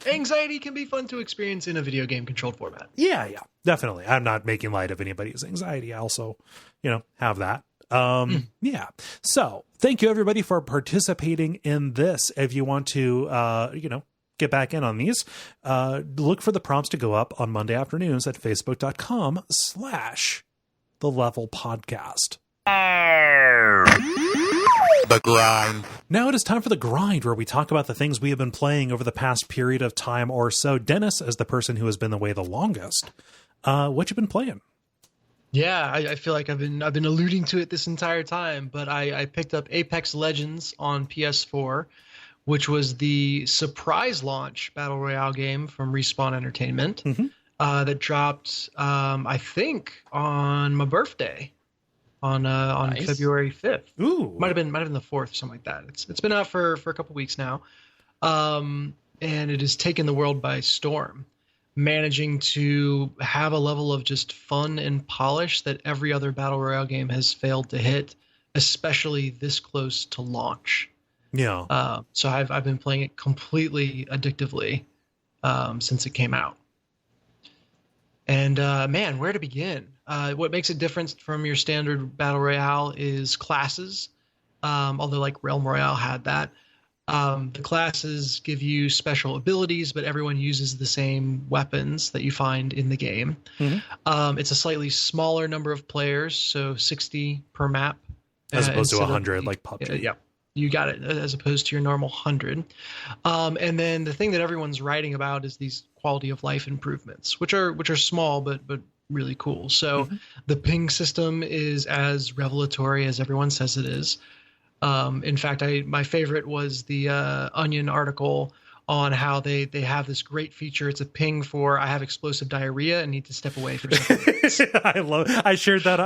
Anxiety can be fun to experience in a video game controlled format. Yeah, definitely. I'm not making light of anybody's anxiety. I also, have that. Yeah. So thank you everybody for participating in this. If you want to, get back in on these, look for the prompts to go up on Monday afternoons at facebook.com/The Level Podcast. The grind. Now it is time for the grind, where we talk about the things we have been playing over the past period of time or so. Dennis, as the person who has been away the longest, what you been playing? Yeah, I feel like I've been alluding to it this entire time, but I picked up Apex Legends on PS4, which was the surprise launch battle royale game from Respawn Entertainment that dropped, I think, on my birthday. On Nice. February 5th. Ooh. Might have been the 4th, something like that. It's been out for a couple weeks now. And it has taken the world by storm, managing to have a level of just fun and polish that every other battle royale game has failed to hit, especially this close to launch. Yeah. So I've been playing it completely addictively since it came out. And man, where to begin? What makes it different from your standard battle royale is classes. Although like Realm Royale had that. The classes give you special abilities, but everyone uses the same weapons that you find in the game. It's a slightly smaller number of players, so 60 per map. As opposed to instead of 100 like PUBG. Yeah, you got it, as opposed to your normal 100. And then the thing that everyone's writing about is these quality of life improvements, which are small but really cool. So the ping system is as revelatory as everyone says it is. In fact, my favorite was the Onion article on how they have this great feature. It's a ping for I have explosive diarrhea and need to step away for several minutes. I shared that.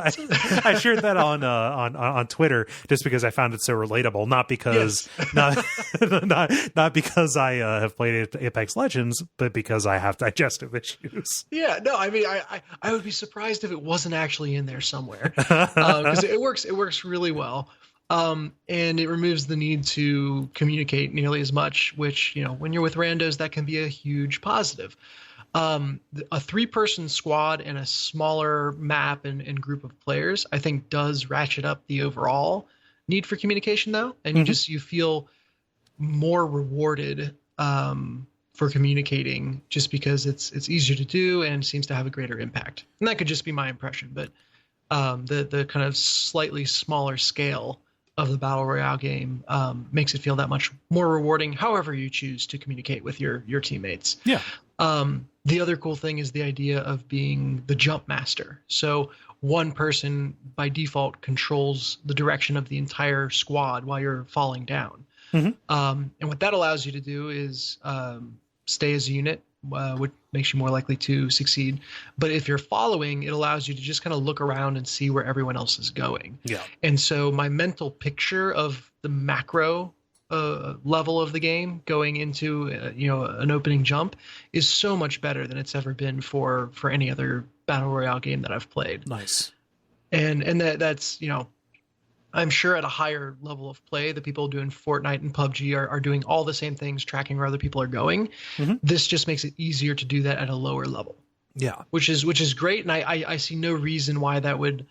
I shared that on Twitter just because I found it so relatable. Not because not because I have played Apex Legends, but because I have digestive issues. Yeah, no, I mean, I would be surprised if it wasn't actually in there somewhere, because it works really well. And it removes the need to communicate nearly as much, which, when you're with randos, that can be a huge positive. A 3-person squad and a smaller map and group of players, I think, does ratchet up the overall need for communication, though. And you feel more rewarded for communicating just because it's easier to do and seems to have a greater impact. And that could just be my impression, but the kind of slightly smaller scale of the battle royale game makes it feel that much more rewarding, however you choose to communicate with your teammates. Yeah. The other cool thing is the idea of being the jump master. So one person by default controls the direction of the entire squad while you're falling down. And what that allows you to do is stay as a unit, which makes you more likely to succeed. But if you're following, it allows you to just kind of look around and see where everyone else is going. Yeah. And so my mental picture of the macro level of the game going into an opening jump is so much better than it's ever been for any other battle royale game that I've played. Nice. And that's I'm sure at a higher level of play, the people doing Fortnite and PUBG are doing all the same things, tracking where other people are going. This just makes it easier to do that at a lower level. Yeah. Which is great. And I see no reason why that would,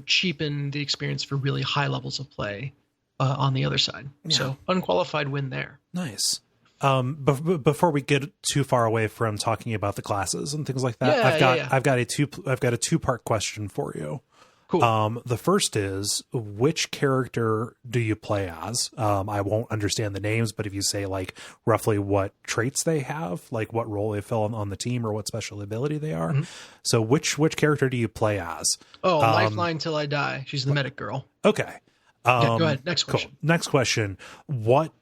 cheapen the experience for really high levels of play on the other side. Yeah. So unqualified win there. Nice. Before we get too far away from talking about the classes and things like that, I've got a 2-part question for you. Cool. The first is, which character do you play as? I won't understand the names, but if you say like roughly what traits they have, like what role they fill on the team or what special ability they are. So which character do you play as? Lifeline till I die. She's the medic girl. Okay. Go ahead. Next question. Cool. Next question. What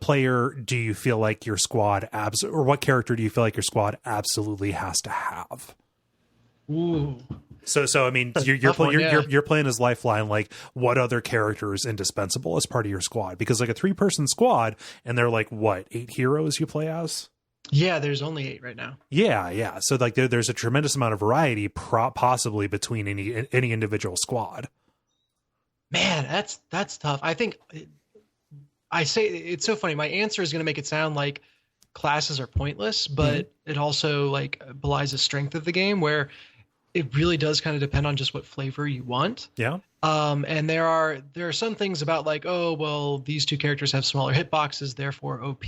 player do you feel like your squad or what character do you feel like your squad absolutely has to have? Ooh. So I mean, you're playing as Lifeline. Like, what other character is indispensable as part of your squad? Because like a 3-person squad, and they're like what 8 heroes you play as? Yeah, there's only 8 right now. Yeah. So like there's a tremendous amount of variety, possibly between any individual squad. Man, that's tough. I think I say it's so funny. My answer is going to make it sound like classes are pointless, but it also like belies the strength of the game, where it really does kind of depend on just what flavor you want. Yeah. And there are some things about like, oh, well, these two characters have smaller hitboxes, therefore OP,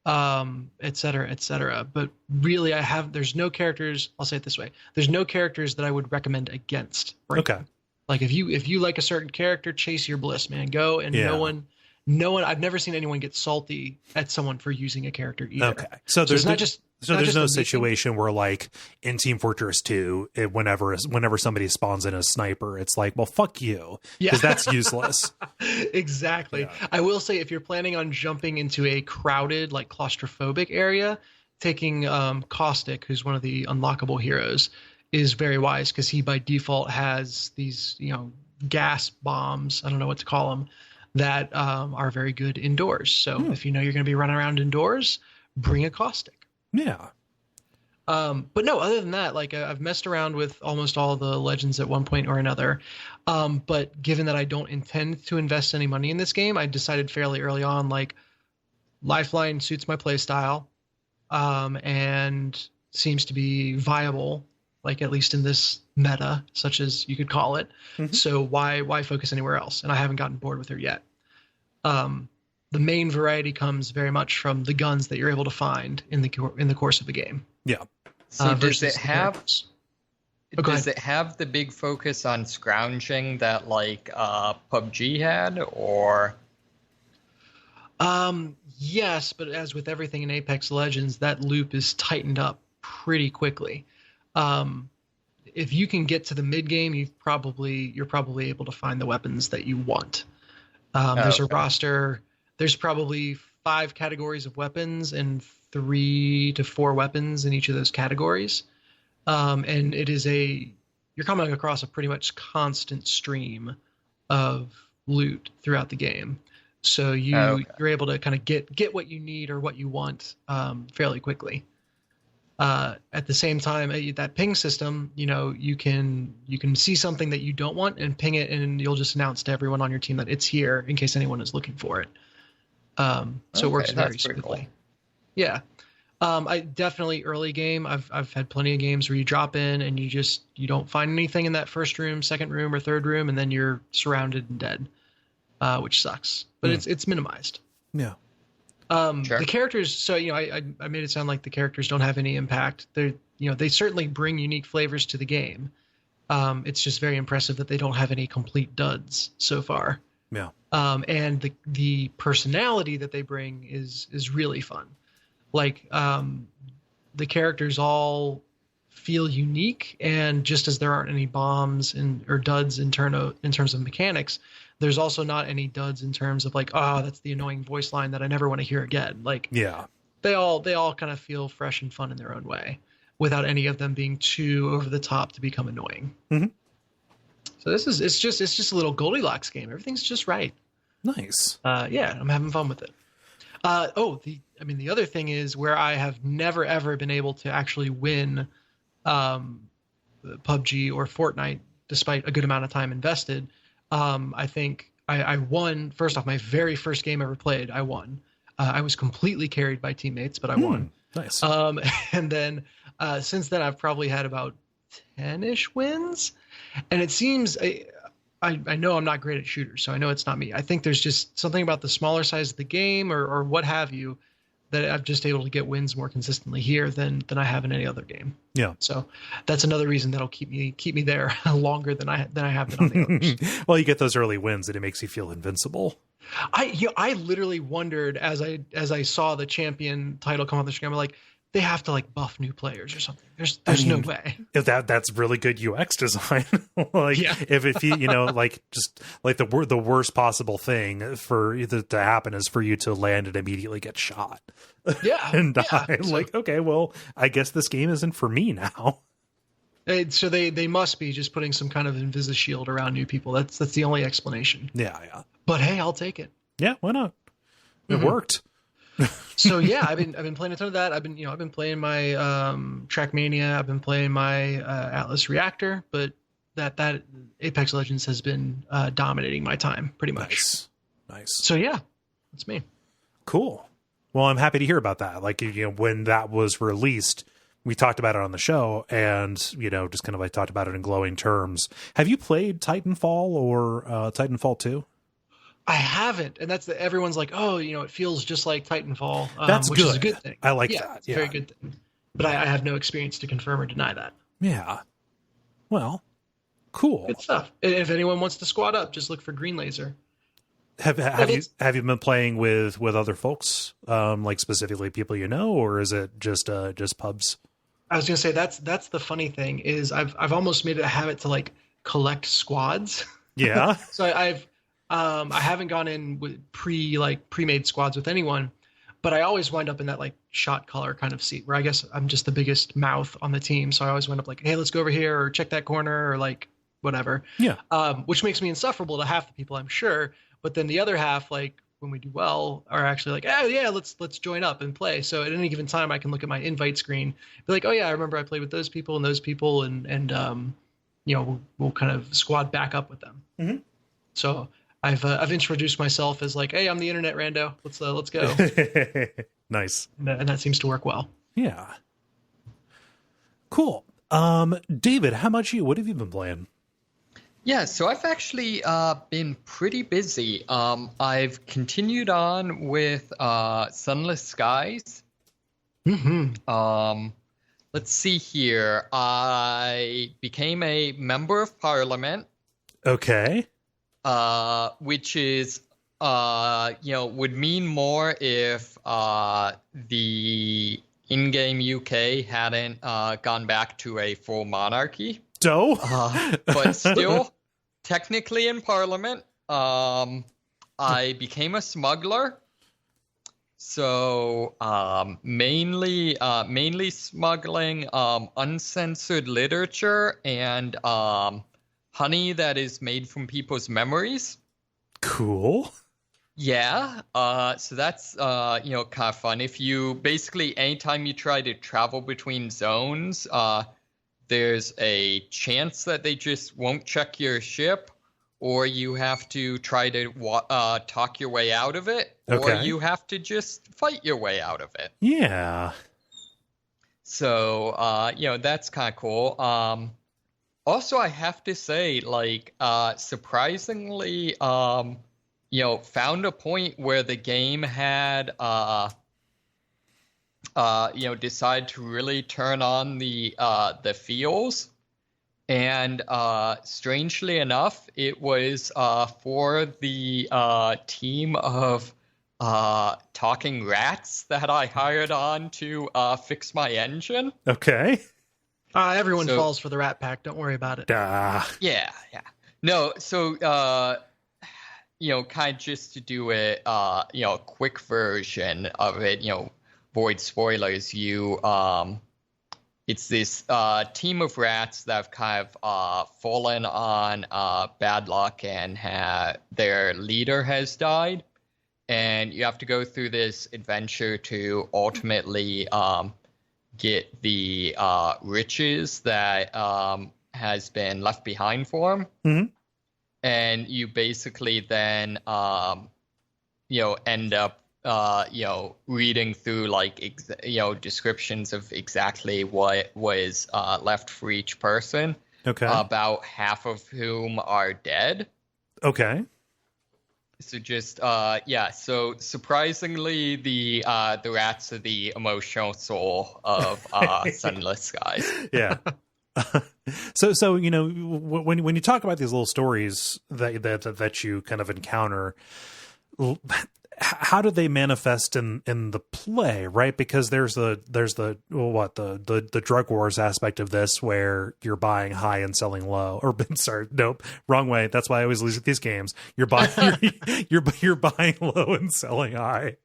et cetera, et cetera. But really, there's no characters. I'll say it this way: there's no characters that I would recommend against. Okay. Like if you like a certain character, chase your bliss, man. Go, and no one. I've never seen anyone get salty at someone for using a character either. Okay. So there's not just. So there's no situation where, like, in Team Fortress 2, whenever somebody spawns in a sniper, it's like, well, fuck you, because that's useless. Exactly. Yeah. I will say, if you're planning on jumping into a crowded, like, claustrophobic area, taking Caustic, who's one of the unlockable heroes, is very wise, because he by default has these, gas bombs, I don't know what to call them, that are very good indoors. So if you know you're going to be running around indoors, bring a Caustic. Yeah. But no, other than that, like I've messed around with almost all the legends at one point or another. But given that I don't intend to invest any money in this game, I decided fairly early on, like, Lifeline suits my play style, and seems to be viable, like, at least in this meta, such as you could call it. So why focus anywhere else? And I haven't gotten bored with her yet. The main variety comes very much from the guns that you're able to find in the course of the game. Yeah. So does it have the big focus on scrounging that like PUBG had, or? Yes, but as with everything in Apex Legends, that loop is tightened up pretty quickly. If you can get to the mid game, you're probably able to find the weapons that you want. There's a roster. There's probably 5 categories of weapons and 3 to 4 weapons in each of those categories. And you're coming across a pretty much constant stream of loot throughout the game. So you're able to kind of get what you need or what you want fairly quickly. At the same time, that ping system, you can see something that you don't want and ping it, and you'll just announce to everyone on your team that it's here in case anyone is looking for it. So it works very smoothly. Cool. Yeah. I definitely early game. I've had plenty of games where you drop in and you don't find anything in that first room, second room, or third room, and then you're surrounded and dead, which sucks. But it's minimized. Yeah. Sure. The characters. So I made it sound like the characters don't have any impact. They certainly bring unique flavors to the game. It's just very impressive that they don't have any complete duds so far. Yeah. And the personality that they bring is really fun. Like, the characters all feel unique, and just as there aren't any bombs or duds in terms of mechanics, there's also not any duds in terms of like, oh, that's the annoying voice line that I never want to hear again. Like, yeah, they all kind of feel fresh and fun in their own way, without any of them being too over the top to become annoying. So it's just a little Goldilocks game. Everything's just right. Nice. Yeah, I'm having fun with it. The other thing is where I have never ever been able to actually win PUBG or Fortnite, despite a good amount of time invested. I think I won. First off, my very first game ever played, I won. I was completely carried by teammates, but I won. Nice. And then since then, I've probably had about 10-ish wins. And it seems, I know I'm not great at shooters, so I know it's not me. I think there's just something about the smaller size of the game or what have you that I'm just able to get wins more consistently here than I have in any other game. Yeah. So that's another reason that'll keep me there longer than I have been on the others. Well, you get those early wins and it makes you feel invincible. I literally wondered as I saw the champion title come on the screen, I'm like, they have to like buff new players or something. There's no way. If that's really good UX design. If you like just like the worst possible thing for either to happen is for you to land and immediately get shot. Yeah. And die. Yeah. Like, okay, well, I guess this game isn't for me now. So they must be just putting some kind of invisi shield around new people. That's the only explanation. Yeah. But hey, I'll take it. Yeah, why not? It worked. So yeah, I've been playing a ton of that. I've been playing my Trackmania. I've been playing my Atlas Reactor, but that Apex Legends has been dominating my time pretty much. Nice. So yeah. That's me. Cool. Well, I'm happy to hear about that. Like, you know, when that was released, we talked about it on the show, and, you know, just kind of like talked about it in glowing terms. Have you played Titanfall or Titanfall 2? I haven't, and everyone's like, oh, you know, it feels just like Titanfall. That's which good. is a good thing. I like yeah, that. It's a very good thing. But I have no experience to confirm or deny that. Yeah. Well, cool. Good stuff. And if anyone wants to squad up, just look for Green Laser. Have you been playing with other folks, like specifically people you know, or is it just pubs? I was gonna say that's the funny thing is I've almost made it a habit to like collect squads. Yeah. So I haven't gone in with pre-made squads with anyone, but I always wind up in that like shot caller kind of seat where I guess I'm just the biggest mouth on the team. So I always wind up like, hey, let's go over here or check that corner or like whatever. Yeah. Which makes me insufferable to half the people, I'm sure. But then the other half, like when we do well, are actually like, oh yeah, let's join up and play. So at any given time, I can look at my invite screen, be like, oh yeah, I remember I played with those people, and you know, we'll kind of squad back up with them. Mm-hmm. So I've introduced myself as like, hey, I'm the internet rando. Let's go. Nice. And that seems to work well. Yeah. Cool. David, what have you been playing? Yeah, so I've actually been pretty busy. I've continued on with Sunless Skies. Mm-hmm. Let's see here. I became a member of parliament. Okay. Which is, you know, would mean more if the in-game UK hadn't gone back to a full monarchy. But still, technically in Parliament, I became a smuggler. So mainly smuggling uncensored literature and honey that is made from people's memories. Cool. Yeah. So that's you know, kind of fun. If you basically anytime you try to travel between zones, there's a chance that they just won't check your ship, or you have to try to talk your way out of it, or you have to just fight your way out of it. Yeah. So, you know, that's kind of cool. Also, I have to say, like, surprisingly, you know, found a point where the game had, you know, decide to really turn on the feels, and strangely enough, it was for the team of talking rats that I hired on to fix my engine. Okay. Everyone falls for the Rat Pack. Don't worry about it. Yeah. No, so you know, kind of just to do it, you know, a quick version of it, you know. Void spoilers, it's this team of rats that have kind of fallen on bad luck, and their leader has died, and you have to go through this adventure to ultimately get the riches that has been left behind for them. Mm-hmm. And you basically then you know, end up you know, reading through like you know, descriptions of exactly what was left for each person. Okay. About half of whom are dead. Okay. So just yeah. So surprisingly, the rats are the emotional soul of Sunless Skies. Yeah. So you know, when you talk about these little stories that you kind of encounter, how do they manifest in the play, right? Because there's the drug wars aspect of this, where you're buying high and selling low. Or sorry, nope, wrong way. That's why I always lose at these games. You're buying you're buying low and selling high.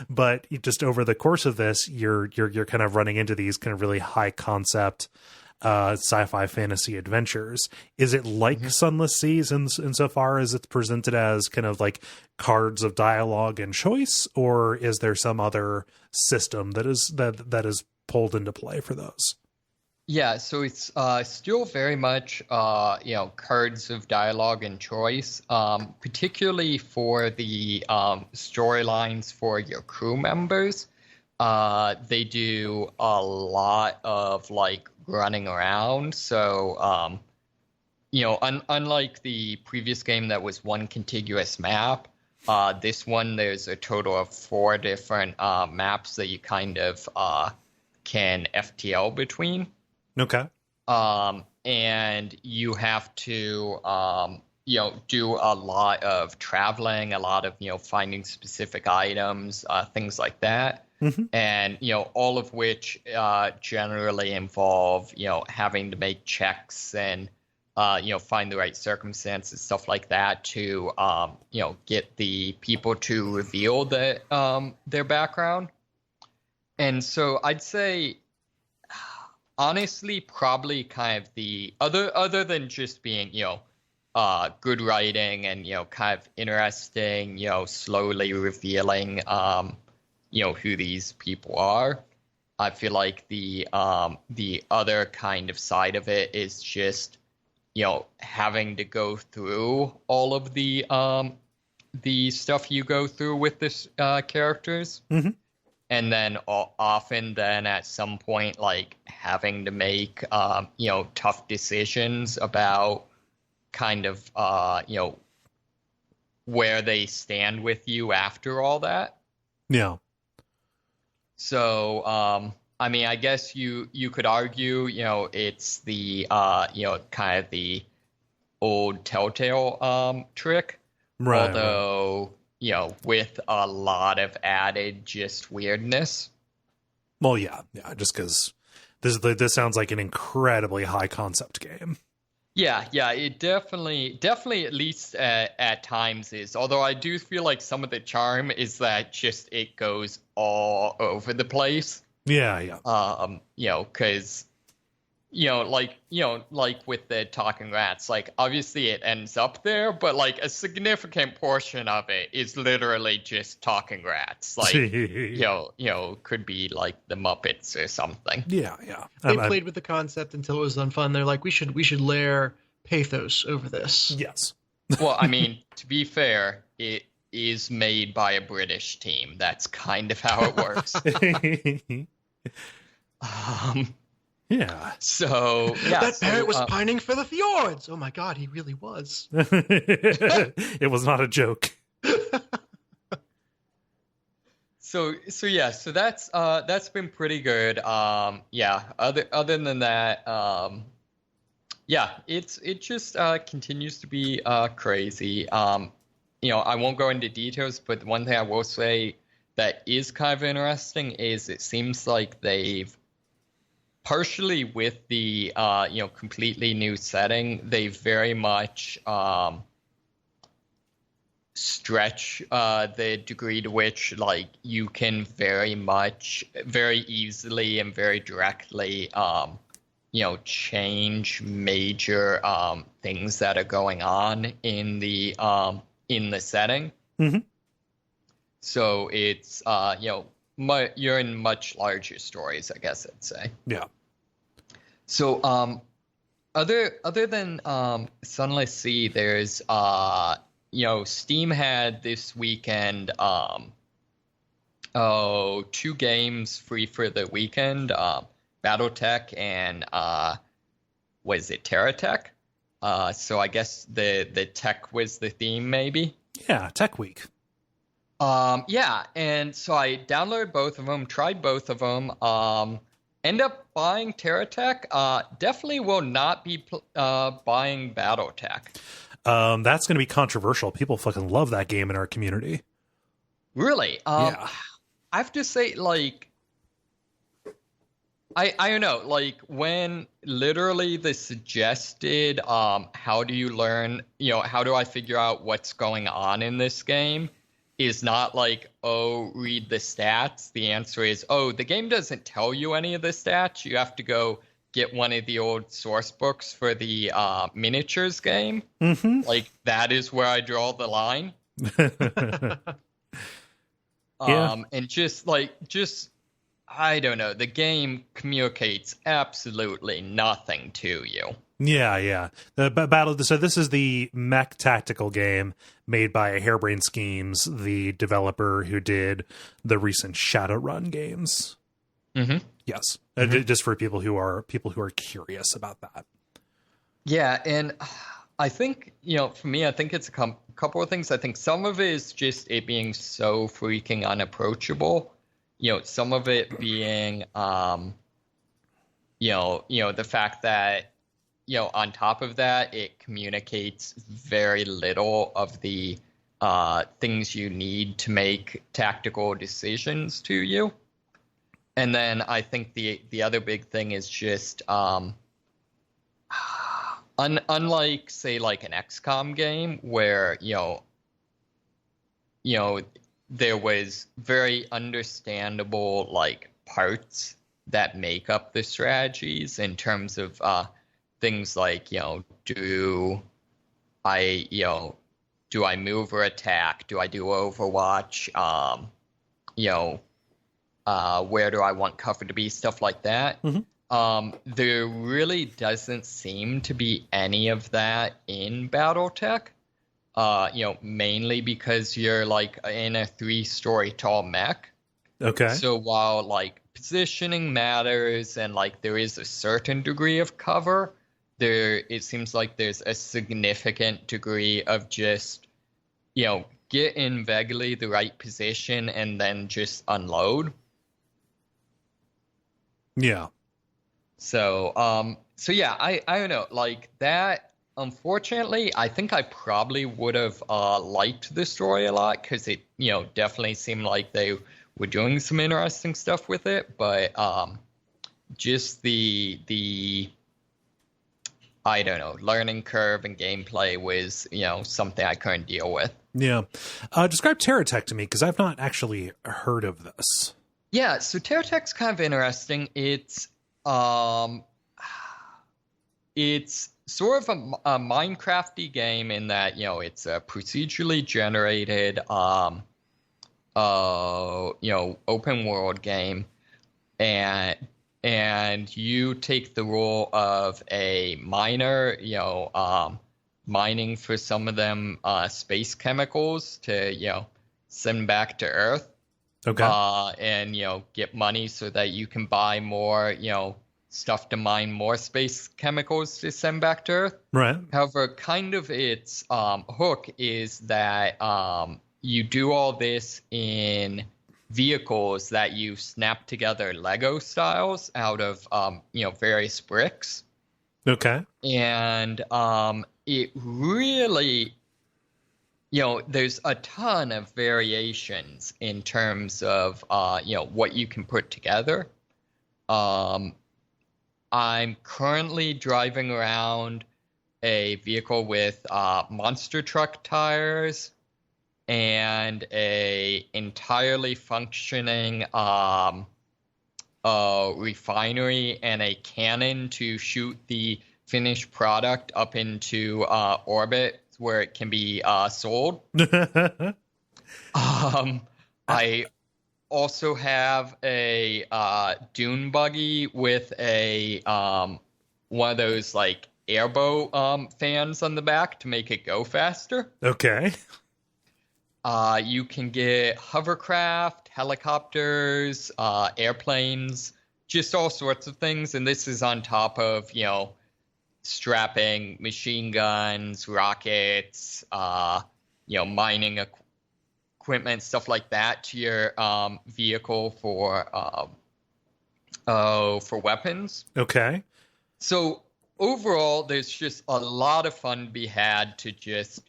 But just over the course of this, you're kind of running into these kind of really high concept sci-fi fantasy adventures. Is it like Sunless Seas insofar as it's presented as kind of like cards of dialogue and choice, or is there some other system that is pulled into play for those? Yeah, so it's still very much cards of dialogue and choice, particularly for the storylines for your crew members. They do a lot of like running around. So unlike the previous game that was one contiguous map, this one there's a total of 4 different maps that you kind of can FTL between. Okay. And you have to, do a lot of traveling, a lot of, finding specific items, things like that. Mm-hmm. And, all of which generally involve, having to make checks and, find the right circumstances, stuff like that to, get the people to reveal their background. And so I'd say, honestly, probably kind of the other than just being, good writing and, kind of interesting, slowly revealing, who these people are. I feel like the other kind of side of it is just, having to go through all of the stuff you go through with this characters. Mm-hmm. And then often then at some point, like having to make, tough decisions about kind of, where they stand with you after all that. Yeah. So, I mean, I guess you could argue, it's the, kind of the old Telltale trick. Right. Although, with a lot of added just weirdness. Well, yeah, just because this sounds like an incredibly high concept game. Yeah, it definitely at least at times is. Although I do feel like some of the charm is that just it goes all over the place. Yeah. Because like with the talking rats, like obviously it ends up there, but like a significant portion of it is literally just talking rats. Like, could be like the Muppets or something. Yeah. They played with the concept until it was unfun. They're like, we should layer pathos over this. Yes. Well, I mean, to be fair, it is made by a British team. That's kind of how it works. Yeah. So yeah, that parrot was pining for the fjords. Oh my god, he really was. It was not a joke. So that's been pretty good. Other than that, it just continues to be crazy. I won't go into details, but one thing I will say that is kind of interesting is it seems like they've partially with the completely new setting, they very much stretch the degree to which like you can very easily and very directly change major things that are going on in the setting. Mm-hmm. So it's you're in much larger stories, I guess I'd say. Yeah. So, other than Sunless Sea, there's Steam had this weekend 2 games free for the weekend, BattleTech and was it Terra Tech? So I guess the tech was the theme, maybe. Yeah, Tech Week. And so I downloaded both of them, tried both of them. End up buying Terra Tech. Definitely will not be buying BattleTech. That's going to be controversial. People fucking love that game in our community. Really? Yeah. I have to say, like, I don't know, like, when literally the suggested, how do you learn, how do I figure out what's going on in this game is not like, oh, read the stats. The answer is, oh, the game doesn't tell you any of the stats. You have to go get one of the old source books for the miniatures game. Mm-hmm. Like, that is where I draw the line. Yeah. And just I don't know. The game communicates absolutely nothing to you. Yeah. So this is the mech tactical game made by Harebrained Schemes, the developer who did the recent Shadowrun games. Mm-hmm. Yes, just for people who are curious about that. Yeah, and I think, for me, I think it's a couple of things. I think some of it is just it being so freaking unapproachable. Some of it being, the fact that, on top of that, it communicates very little of the things you need to make tactical decisions to you. And then I think the other big thing is just, unlike, say, like an XCOM game where, there was very understandable, like, parts that make up the strategies in terms of things like, do I move or attack? Do I do Overwatch? Where do I want cover to be? Stuff like that. Mm-hmm. There really doesn't seem to be any of that in BattleTech. Mainly because you're like in a 3-story tall mech. Okay. So while like positioning matters and like there is a certain degree of cover, it seems like there's a significant degree of just, get in vaguely the right position and then just unload. Yeah. So yeah, I don't know, like that. Unfortunately, I think I probably would have liked the story a lot because it, definitely seemed like they were doing some interesting stuff with it. But just the I don't know, learning curve and gameplay was, something I couldn't deal with. Yeah. Describe Terra Tech to me because I've not actually heard of this. Yeah, so Terra Tech's kind of interesting. It's sort of a Minecrafty game in that, it's a procedurally generated, open world game, and you take the role of a miner, mining for some of them space chemicals to, send back to Earth. Okay. And, get money so that you can buy more, stuff to mine more space chemicals to send back to Earth. Right. However, kind of its hook is that you do all this in vehicles that you snap together Lego styles out of, various bricks. Okay. And it really, there's a ton of variations in terms of, what you can put together. I'm currently driving around a vehicle with monster truck tires and a entirely functioning refinery and a cannon to shoot the finished product up into orbit where it can be sold. I also have a dune buggy with a one of those like airboat fans on the back to make it go faster. Okay. You can get hovercraft, helicopters, airplanes, just all sorts of things, and this is on top of strapping machine guns, rockets, mining equipment, stuff like that to your vehicle for weapons. Okay. So overall, there's just a lot of fun to be had to just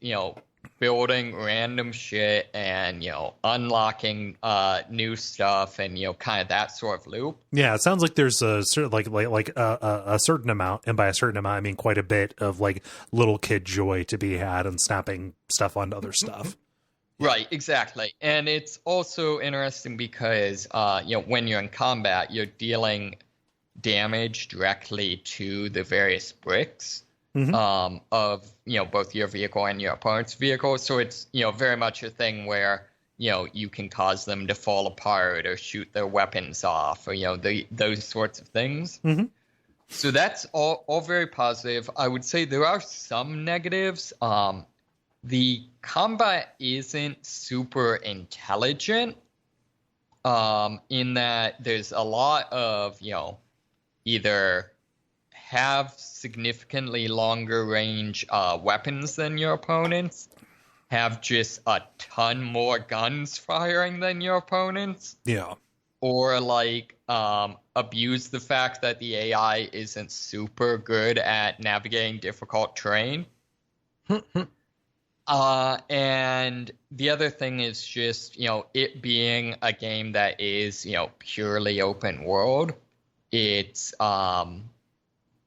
building random shit and unlocking new stuff and kind of that sort of loop. Yeah, it sounds like there's a certain a certain amount, and by a certain amount I mean quite a bit of like little kid joy to be had and snapping stuff onto other stuff. Right, exactly. And it's also interesting because when you're in combat, you're dealing damage directly to the various bricks. Of both your vehicle and your opponent's vehicle. So it's very much a thing where you can cause them to fall apart or shoot their weapons off, or those sorts of things. Mm-hmm. So that's all very positive. I would say there are some negatives. The combat isn't super intelligent, in that there's a lot of, either have significantly longer range weapons than your opponents, have just a ton more guns firing than your opponents. Yeah. Or abuse the fact that the AI isn't super good at navigating difficult terrain. And the other thing is just, it being a game that is, purely open world. It's, I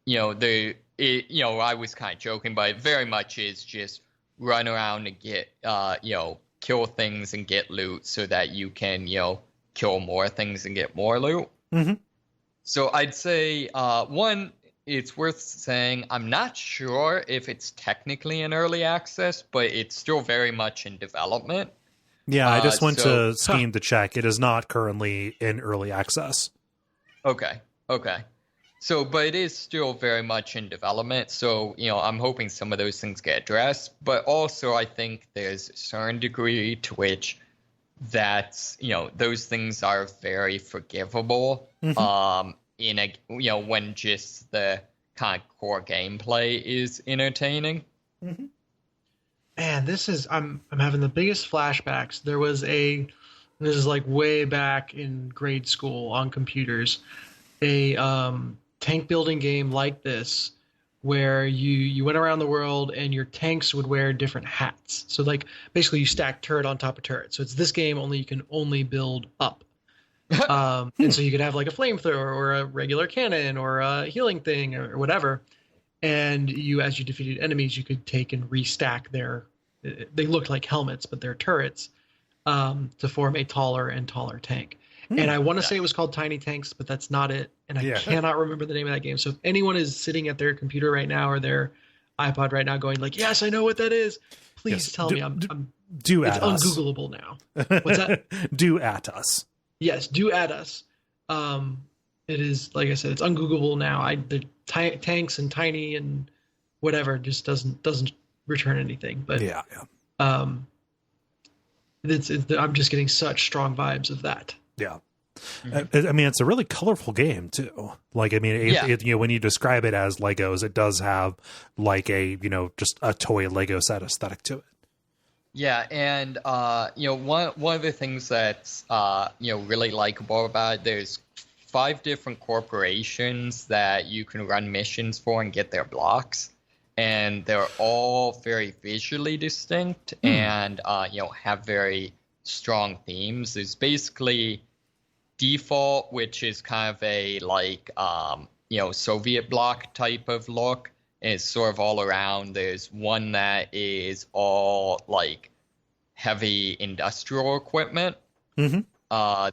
was kind of joking, but it very much is just run around and get, kill things and get loot so that you can, kill more things and get more loot. Mm-hmm. So I'd say, one, it's worth saying I'm not sure if it's technically in early access, but it's still very much in development. Yeah, I just went to Steam to check. It is not currently in early access. Okay. So, but it is still very much in development. So, I'm hoping some of those things get addressed. But also, I think there's a certain degree to which that's, those things are very forgivable. Mm-hmm. When just the kind of core gameplay is entertaining. Mm-hmm. Man, I'm having the biggest flashbacks. There was this is like way back in grade school on computers, a tank building game like this, where you went around the world and your tanks would wear different hats. So like basically you stack turret on top of turret. So it's this game, only you can only build up. And so you could have like a flamethrower or a regular cannon or a healing thing or whatever. And as you defeated enemies, you could take and restack they looked like helmets, but they're turrets, to form a taller and taller tank. And I want to say it was called Tiny Tanks, but that's not it. And I cannot remember the name of that game. So if anyone is sitting at their computer right now or their iPod right now going like, yes, I know what that is, please tell me. Do it's at us. ungoogleable now. What's that? Do at us. Yes, do at us. It is, like I said, it's ungoogleable now. The tanks and tiny and whatever just doesn't return anything. But I'm just getting such strong vibes of that. Yeah. Mm-hmm. I mean, it's a really colorful game too. Like, I mean, when you describe it as Legos, it does have like a, just a toy Lego set aesthetic to it. Yeah, and one of the things that's really likable about it, there's 5 different corporations that you can run missions for and get their blocks, and they're all very visually distinct and have very strong themes. There's basically Default, which is kind of a Soviet bloc type of look. It's sort of all around. There's one that is all like heavy industrial equipment. Mm-hmm.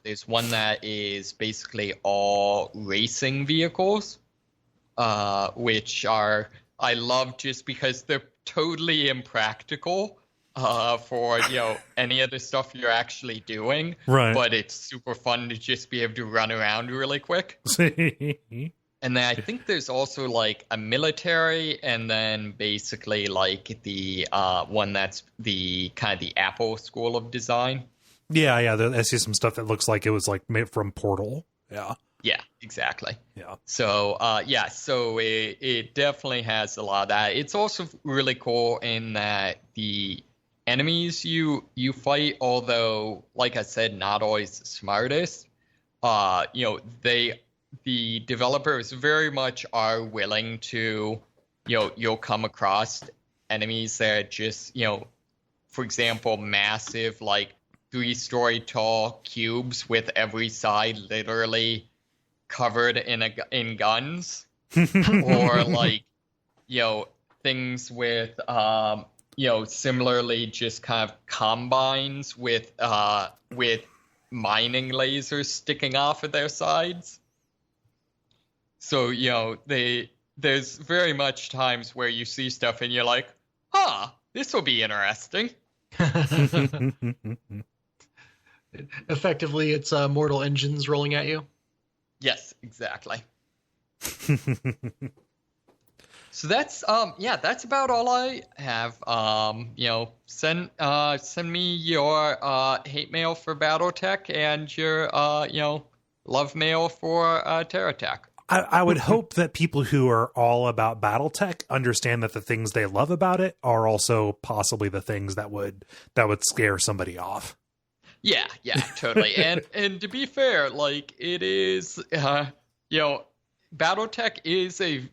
There's one that is basically all racing vehicles, which I love just because they're totally impractical for any of the stuff you're actually doing. Right. But it's super fun to just be able to run around really quick. And then I think there's also like a military, and then basically like the one that's the kind of the Apple School of Design. Yeah. I see some stuff that looks like it was like made from Portal. Yeah. Yeah, exactly. Yeah. So so it definitely has a lot of that. It's also really cool in that the enemies you fight, although like I said, not always the smartest, the developers very much are willing to, you'll come across enemies that are just, for example, massive, like 3-story tall cubes with every side literally covered in guns, or like, things with, similarly just kind of combines with mining lasers sticking off of their sides. So, there's very much times where you see stuff and you're like, this will be interesting. Effectively, it's Mortal Engines rolling at you. Yes, exactly. So that's that's about all I have. Send me your hate mail for BattleTech and your love mail for Terra Tech. I would hope that people who are all about BattleTech understand that the things they love about it are also possibly the things that would scare somebody off. Yeah, totally. and to be fair, like it is, BattleTech is a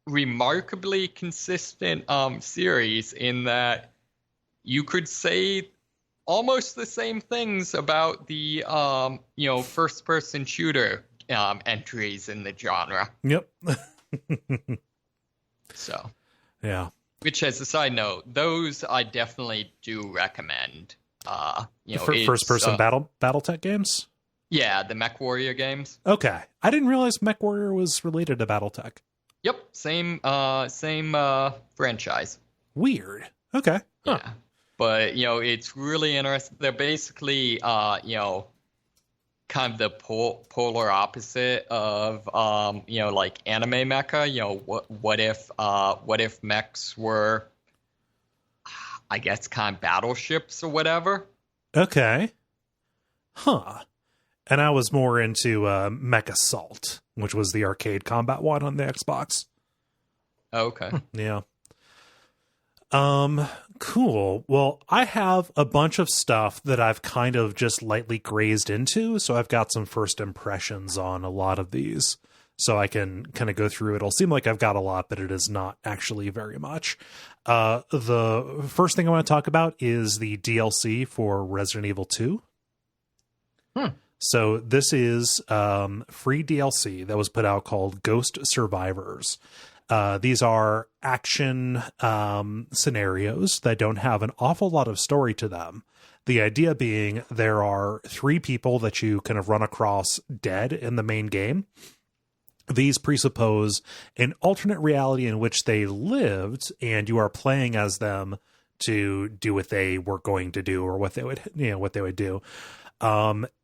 remarkably consistent series in that you could say almost the same things about the first person shooter entries in the genre. Yep. So yeah, which as a side note, those I definitely do recommend. First person BattleTech games. Yeah, the Mech Warrior games. Okay, I didn't realize Mech Warrior was related to BattleTech. Yep, same franchise. Weird. Okay. Huh. Yeah, but it's really interesting. They're basically kind of the polar opposite of like anime mecha. What if mechs were, I guess, kind of battleships or whatever. Okay. Huh. And I was more into Mech Assault, which was the arcade combat one on the Xbox. Okay. Yeah. Cool. Well, I have a bunch of stuff that I've kind of just lightly grazed into, so I've got some first impressions on a lot of these. So I can kind of go through it. It'll seem like I've got a lot, but it is not actually very much. The first thing I want to talk about is the DLC for Resident Evil 2. So this is free DLC that was put out called Ghost Survivors. These are action scenarios that don't have an awful lot of story to them. The idea being there are 3 people that you kind of run across dead in the main game. These presuppose an alternate reality in which they lived, and you are playing as them to do what they were going to do or what they would do.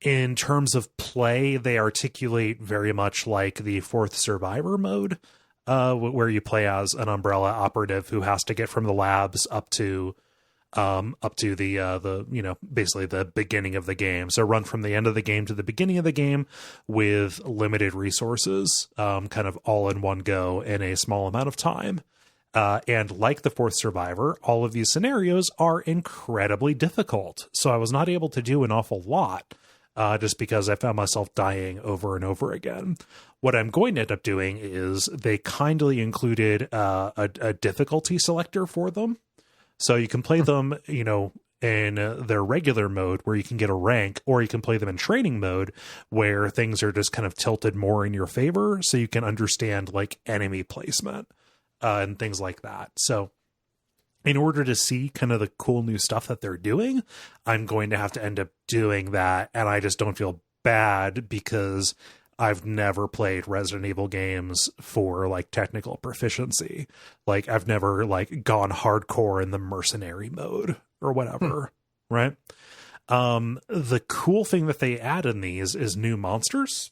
In terms of play, they articulate very much like the 4th Survivor mode, where you play as an Umbrella operative who has to get from the labs up to the basically the beginning of the game. So run from the end of the game to the beginning of the game with limited resources, kind of all in one go in a small amount of time. And like the 4th Survivor, all of these scenarios are incredibly difficult. So I was not able to do an awful lot, just because I found myself dying over and over again. What I'm going to end up doing is they kindly included a difficulty selector for them. So you can play them, in their regular mode where you can get a rank, or you can play them in training mode where things are just kind of tilted more in your favor so you can understand like enemy placement and things like that. So in order to see kind of the cool new stuff that they're doing, I'm going to have to end up doing that. And I just don't feel bad because I've never played Resident Evil games for like technical proficiency. Like I've never like gone hardcore in the mercenary mode or whatever. Right. The cool thing that they add in these is new monsters.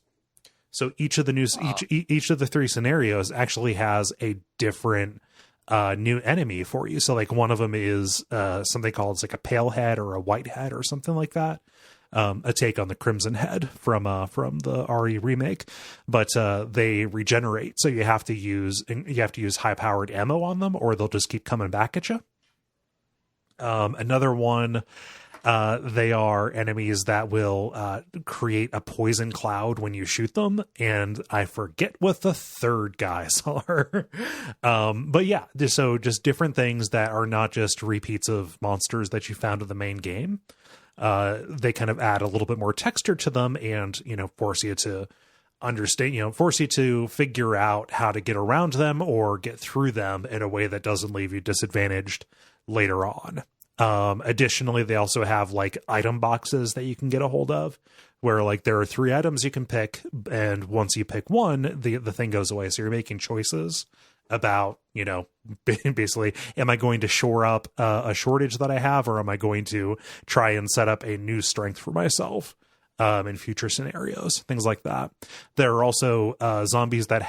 So each of the each of the 3 scenarios actually has a different new enemy for you. So like one of them is something called like a pale head or a white head or something like that. A take on the Crimson Head from the RE remake, but they regenerate. So you have to use high powered ammo on them, or they'll just keep coming back at you. Another one, they are enemies that will create a poison cloud when you shoot them, and I forget what the third guys are. But yeah, just different things that are not just repeats of monsters that you found in the main game. They kind of add a little bit more texture to them and, force you to understand, force you to figure out how to get around them or get through them in a way that doesn't leave you disadvantaged later on. Additionally, they also have like item boxes that you can get a hold of where like there are 3 items you can pick. And once you pick one, the thing goes away. So you're making choices about, basically, am I going to shore up a shortage that I have, or am I going to try and set up a new strength for myself in future scenarios, things like that. There are also zombies that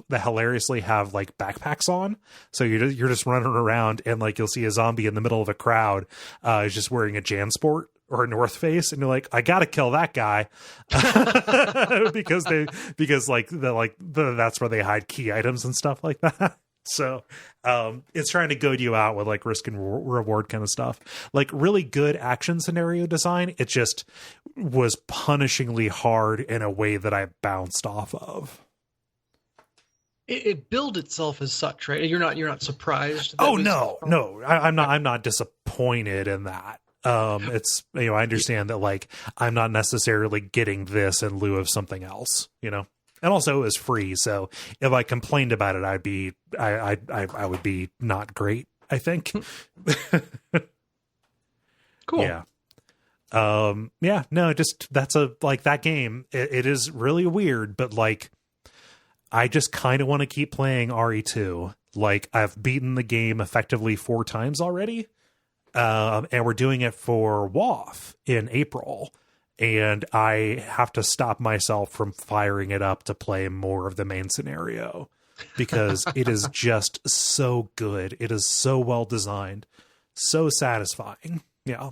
hilariously have like backpacks on, so you're just running around and like you'll see a zombie in the middle of a crowd is just wearing a JanSport or a North Face, and you're like, I gotta kill that guy because that's where they hide key items and stuff like that. So it's trying to goad you out with like risk and reward kind of stuff, like really good action scenario design. It just was punishingly hard in a way that I bounced off of. It billed itself as such, right? You're not surprised. Oh no, I'm not disappointed in that. It's, I understand that like I'm not necessarily getting this in lieu of something else, and also it was free. So if I complained about it, I would be not great, I think. Cool. Yeah. No, just that's that game. It is really weird, but like, I just kind of want to keep playing RE2. Like I've beaten the game effectively 4 times already. And we're doing it for WoF in April, and I have to stop myself from firing it up to play more of the main scenario because it is just so good. It is so well designed, so satisfying. Yeah.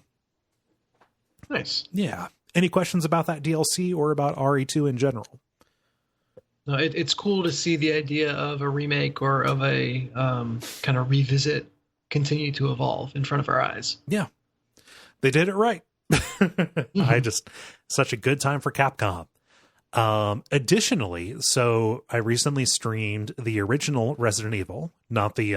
Nice. Yeah. Any questions about that DLC or about RE2 in general? No, it's cool to see the idea of a remake or of a kind of revisit continue to evolve in front of our eyes. Yeah, they did it right. Such a good time for Capcom. Additionally, so I recently streamed the original Resident Evil, not the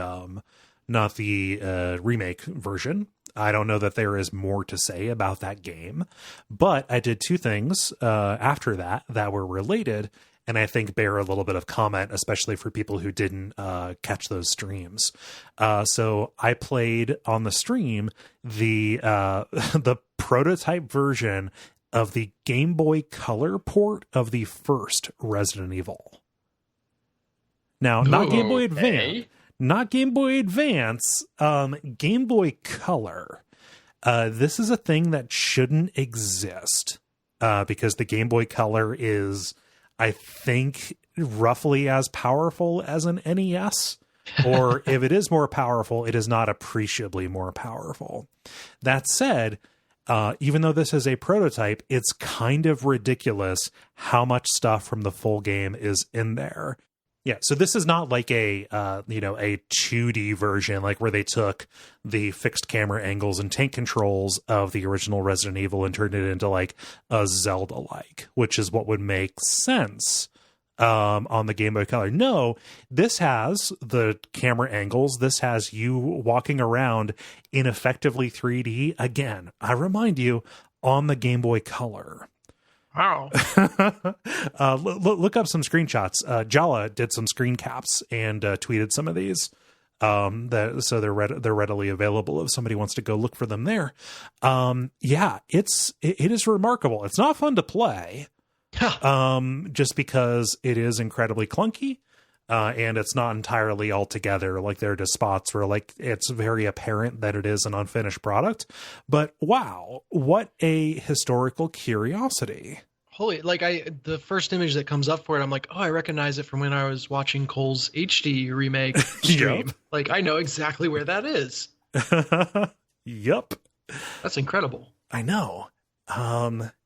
remake version. I don't know that there is more to say about that game, but I did 2 things after that were related, and I think bear a little bit of comment, especially for people who didn't catch those streams. So I played on the stream the prototype version of the Game Boy Color port of the first Resident Evil. Now, not Game Boy Advance, not Game Boy Advance, Game Boy Color. This is a thing that shouldn't exist because the Game Boy Color is, I think, roughly as powerful as an NES, or if it is more powerful, it is not appreciably more powerful. That said, even though this is a prototype, it's kind of ridiculous how much stuff from the full game is in there. Yeah, so this is not like a 2D version, like where they took the fixed camera angles and tank controls of the original Resident Evil and turned it into like a Zelda-like, which is what would make sense on the Game Boy Color. No, this has the camera angles. This has you walking around in effectively 3D. Again, I remind you, on the Game Boy Color. Wow. Look up some screenshots. Jala did some screen caps and tweeted some of these. So they're readily available if somebody wants to go look for them there. Yeah, it is remarkable. It's not fun to play. Just because it is incredibly clunky. And it's not entirely all together. Like there are just spots where like it's very apparent that it is an unfinished product. But wow, what a historical curiosity! Holy, like the first image that comes up for it, I'm like, oh, I recognize it from when I was watching Kole's HD remake stream. Yep. Like I know exactly where that is. Yep, that's incredible. I know.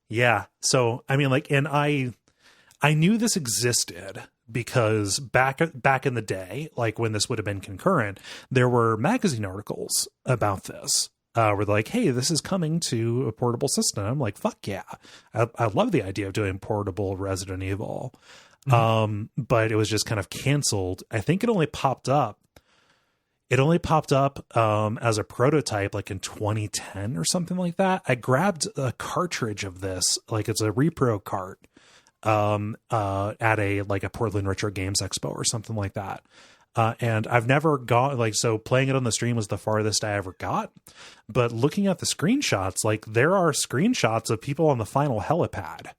Yeah. So I mean, like, and I knew this existed. Because back in the day, like when this would have been concurrent, there were magazine articles about this where they're like, hey, this is coming to a portable system. I'm like, fuck yeah. I love the idea of doing portable Resident Evil. Mm-hmm. But it was just kind of canceled. I think it only popped up. As a prototype like in 2010 or something like that. I grabbed a cartridge of this, like it's a repro cart. At a Portland Retro Games Expo or something like that. And I've never got so playing it on the stream was the farthest I ever got, but looking at the screenshots, like there are screenshots of people on the final helipad.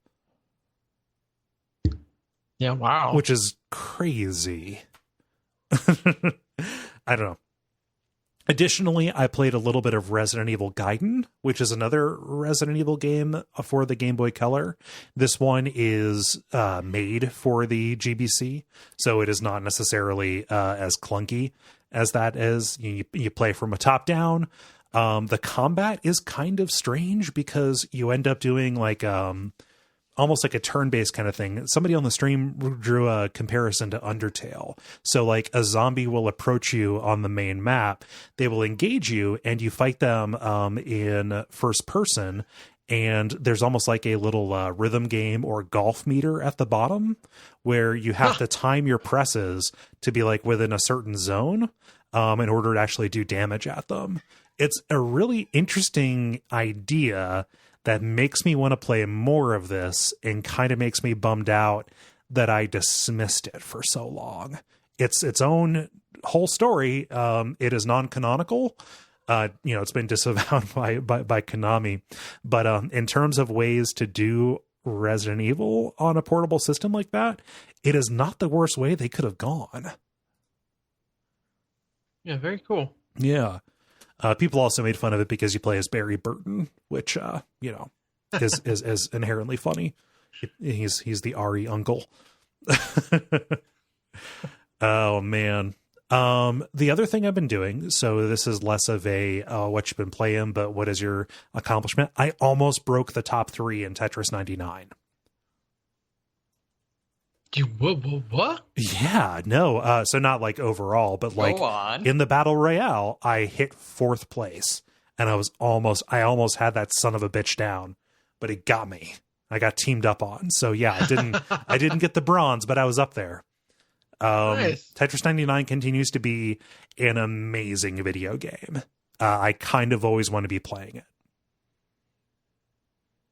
Yeah. Wow. Which is crazy. I don't know. Additionally, I played a little bit of Resident Evil Gaiden, which is another Resident Evil game for the Game Boy Color. This one is made for the GBC, so it is not necessarily as clunky as that is. You play from a top down. The combat is kind of strange because you end up doing like almost like a turn-based kind of thing. Somebody on the stream drew a comparison to Undertale. So like a zombie will approach you on the main map, they will engage you, and you fight them in first person. And there's almost like a little rhythm game or golf meter at the bottom where you have to time your presses to be like within a certain zone in order to actually do damage at them. It's a really interesting idea that makes me want to play more of this and kind of makes me bummed out that I dismissed it for so long. It's its own whole story. It is non-canonical. It's been disavowed by Konami. But in terms of ways to do Resident Evil on a portable system like that, it is not the worst way they could have gone. Yeah, very cool. Yeah. People also made fun of it because you play as Barry Burton, which, is inherently funny. He's the Ari uncle. Oh, man. The other thing I've been doing, so this is less of a what you've been playing, but what is your accomplishment? I almost broke the top 3 in Tetris 99. What? Yeah, no. So not like overall, but like in the battle royale, I hit 4th place, and I almost had that son of a bitch down, but it got me. I got teamed up on. So yeah, I didn't get the bronze, but I was up there. Nice. Tetris 99 continues to be an amazing video game. I kind of always want to be playing it.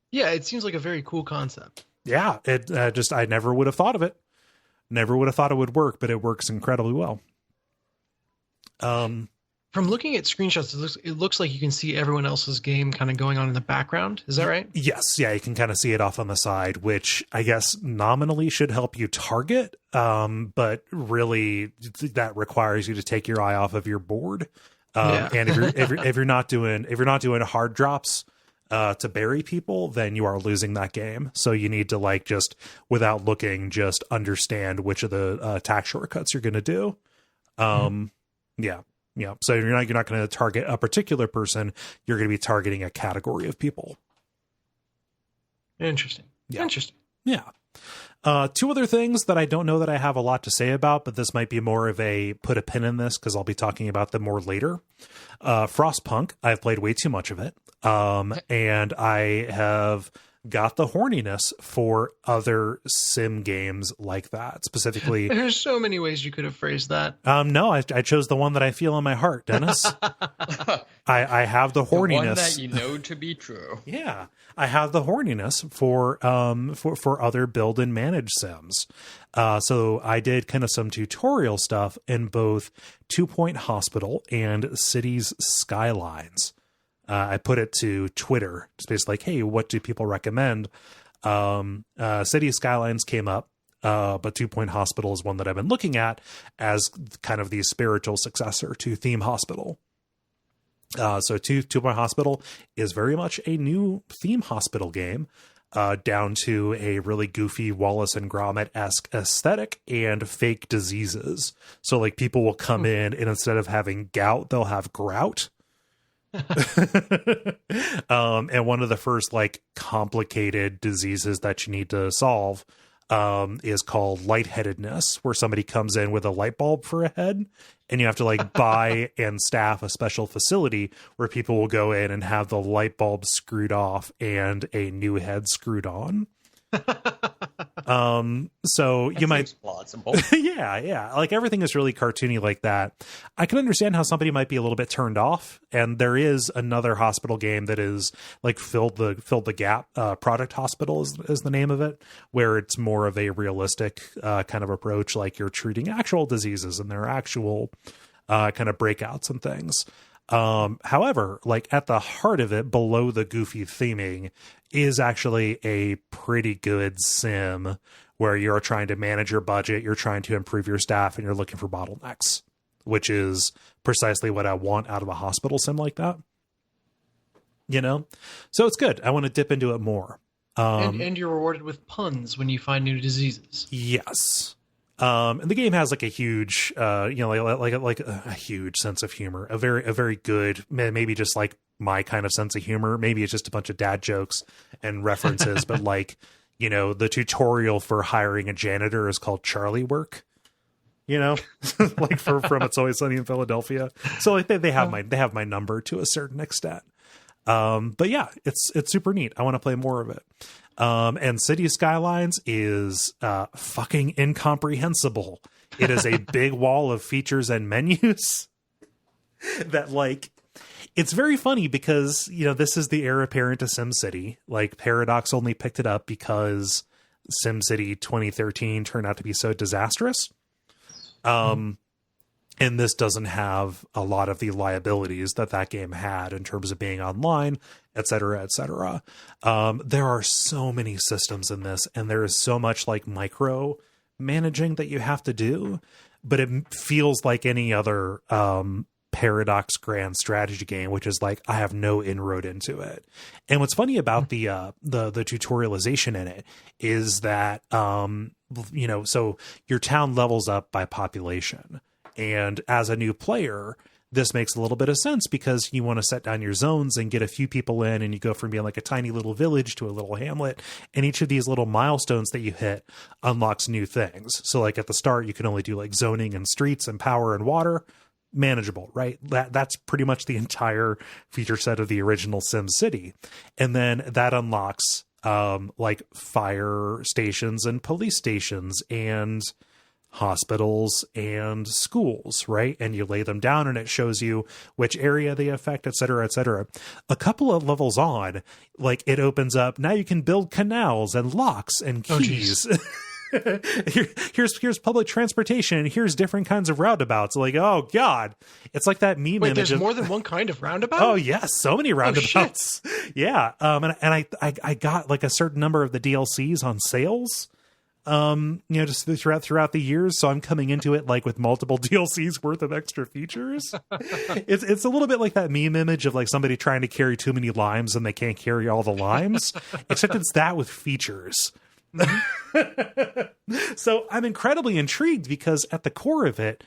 Yeah, it seems like a very cool concept. Yeah, I never would have thought of it. Never would have thought it would work, but it works incredibly well. From looking at screenshots, it looks like you can see everyone else's game kind of going on in the background. Is that right? Yes. Yeah, you can kind of see it off on the side, which I guess nominally should help you target, but really that requires you to take your eye off of your board. And if you're not doing hard drops to bury people, then you are losing that game. So you need to like just without looking, just understand which of the attack shortcuts you're going to do. Yeah. Yeah. So you're not going to target a particular person. You're going to be targeting a category of people. Interesting. Yeah. Interesting. Yeah. 2 other things that I don't know that I have a lot to say about, but this might be more of a put a pin in this because I'll be talking about them more later. Frostpunk, I've played way too much of it. And I have got the horniness for other sim games like that. Specifically, there's so many ways you could have phrased that. No, I chose the one that I feel in my heart, Dennis. I have the horniness. The one that you know to be true. Yeah, I have the horniness for other build and manage sims. So I did kind of some tutorial stuff in both 2 Point Hospital and Cities Skylines. I put it to Twitter. It's basically like, hey, what do people recommend? City Skylines came up, but 2 Point Hospital is one that I've been looking at as kind of the spiritual successor to Theme Hospital. So 2 Point Hospital is very much a new Theme Hospital game, down to a really goofy Wallace and Gromit-esque aesthetic and fake diseases. So like people will come in and instead of having gout, they'll have grout. And one of the first like complicated diseases that you need to solve is called lightheadedness, where somebody comes in with a light bulb for a head and you have to like buy and staff a special facility where people will go in and have the light bulb screwed off and a new head screwed on. So that you might plausible. yeah, like everything is really cartoony like that. I can understand how somebody might be a little bit turned off, and there is another hospital game that is like filled the gap. Product Hospital is the name of it, where it's more of a realistic kind of approach, like you're treating actual diseases and their actual kind of breakouts and things. However, like at the heart of it, below the goofy theming, is actually a pretty good sim where you're trying to manage your budget, you're trying to improve your staff, and you're looking for bottlenecks. which is precisely what I want out of a hospital sim like that. You know, so it's good. I want to dip into it more. And you're rewarded with puns when you find new diseases. Yes. And the game has like a huge, like a huge sense of humor, a very good, maybe just like my kind of sense of humor. Maybe it's just a bunch of dad jokes and references, but like, you know, the tutorial for hiring a janitor is called Charlie Work, you know, like from It's Always Sunny in Philadelphia. So like they have my number to a certain extent. But yeah, it's super neat. I want to play more of it. And City Skylines is fucking incomprehensible. It is a big wall of features and menus that like, it's very funny because, you know, this is the heir apparent to SimCity. Like Paradox only picked it up because SimCity 2013 turned out to be so disastrous. And this doesn't have a lot of the liabilities that game had in terms of being online, et cetera, et cetera. There are so many systems in this, and there is so much like micro managing that you have to do, but it feels like any other Paradox grand strategy game, which is like, I have no inroad into it. And what's funny about the tutorialization in it is that, you know, so your town levels up by population. And as a new player, this makes a little bit of sense because you want to set down your zones and get a few people in, and you go from being like a tiny little village to a little hamlet. And each of these little milestones that you hit unlocks new things. So like at the start, you can only do like zoning and streets and power and water. Manageable, right? That's pretty much the entire feature set of the original SimCity. And then that unlocks like fire stations and police stations and hospitals and schools, right? And you lay them down and it shows you which area they affect, et cetera, et cetera. A couple of levels on, like it opens up, now you can build canals and locks and keys. Here's public transportation and here's different kinds of roundabouts. Like, oh god, it's like that meme. Wait, there's more than one kind of roundabout? Oh yes, so many roundabouts. Yeah. And I got like a certain number of the DLCs on sales, you know, just throughout the years. So I'm coming into it like with multiple DLCs worth of extra features. It's a little bit like that meme image of like somebody trying to carry too many limes and they can't carry all the limes, except it's that with features. So I'm incredibly intrigued because at the core of it,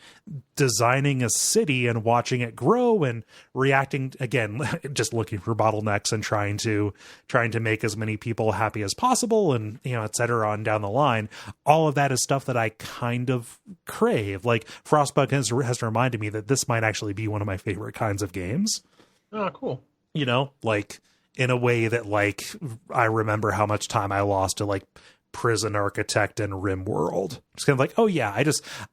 designing a city and watching it grow and reacting, again, just looking for bottlenecks and trying to make as many people happy as possible and, you know, et cetera, on down the line. All of that is stuff that I kind of crave. Like Frostbug has reminded me that this might actually be one of my favorite kinds of games. Oh, cool. You know, like in a way that like I remember how much time I lost to like Prison Architect and RimWorld. Just kind of like, oh yeah,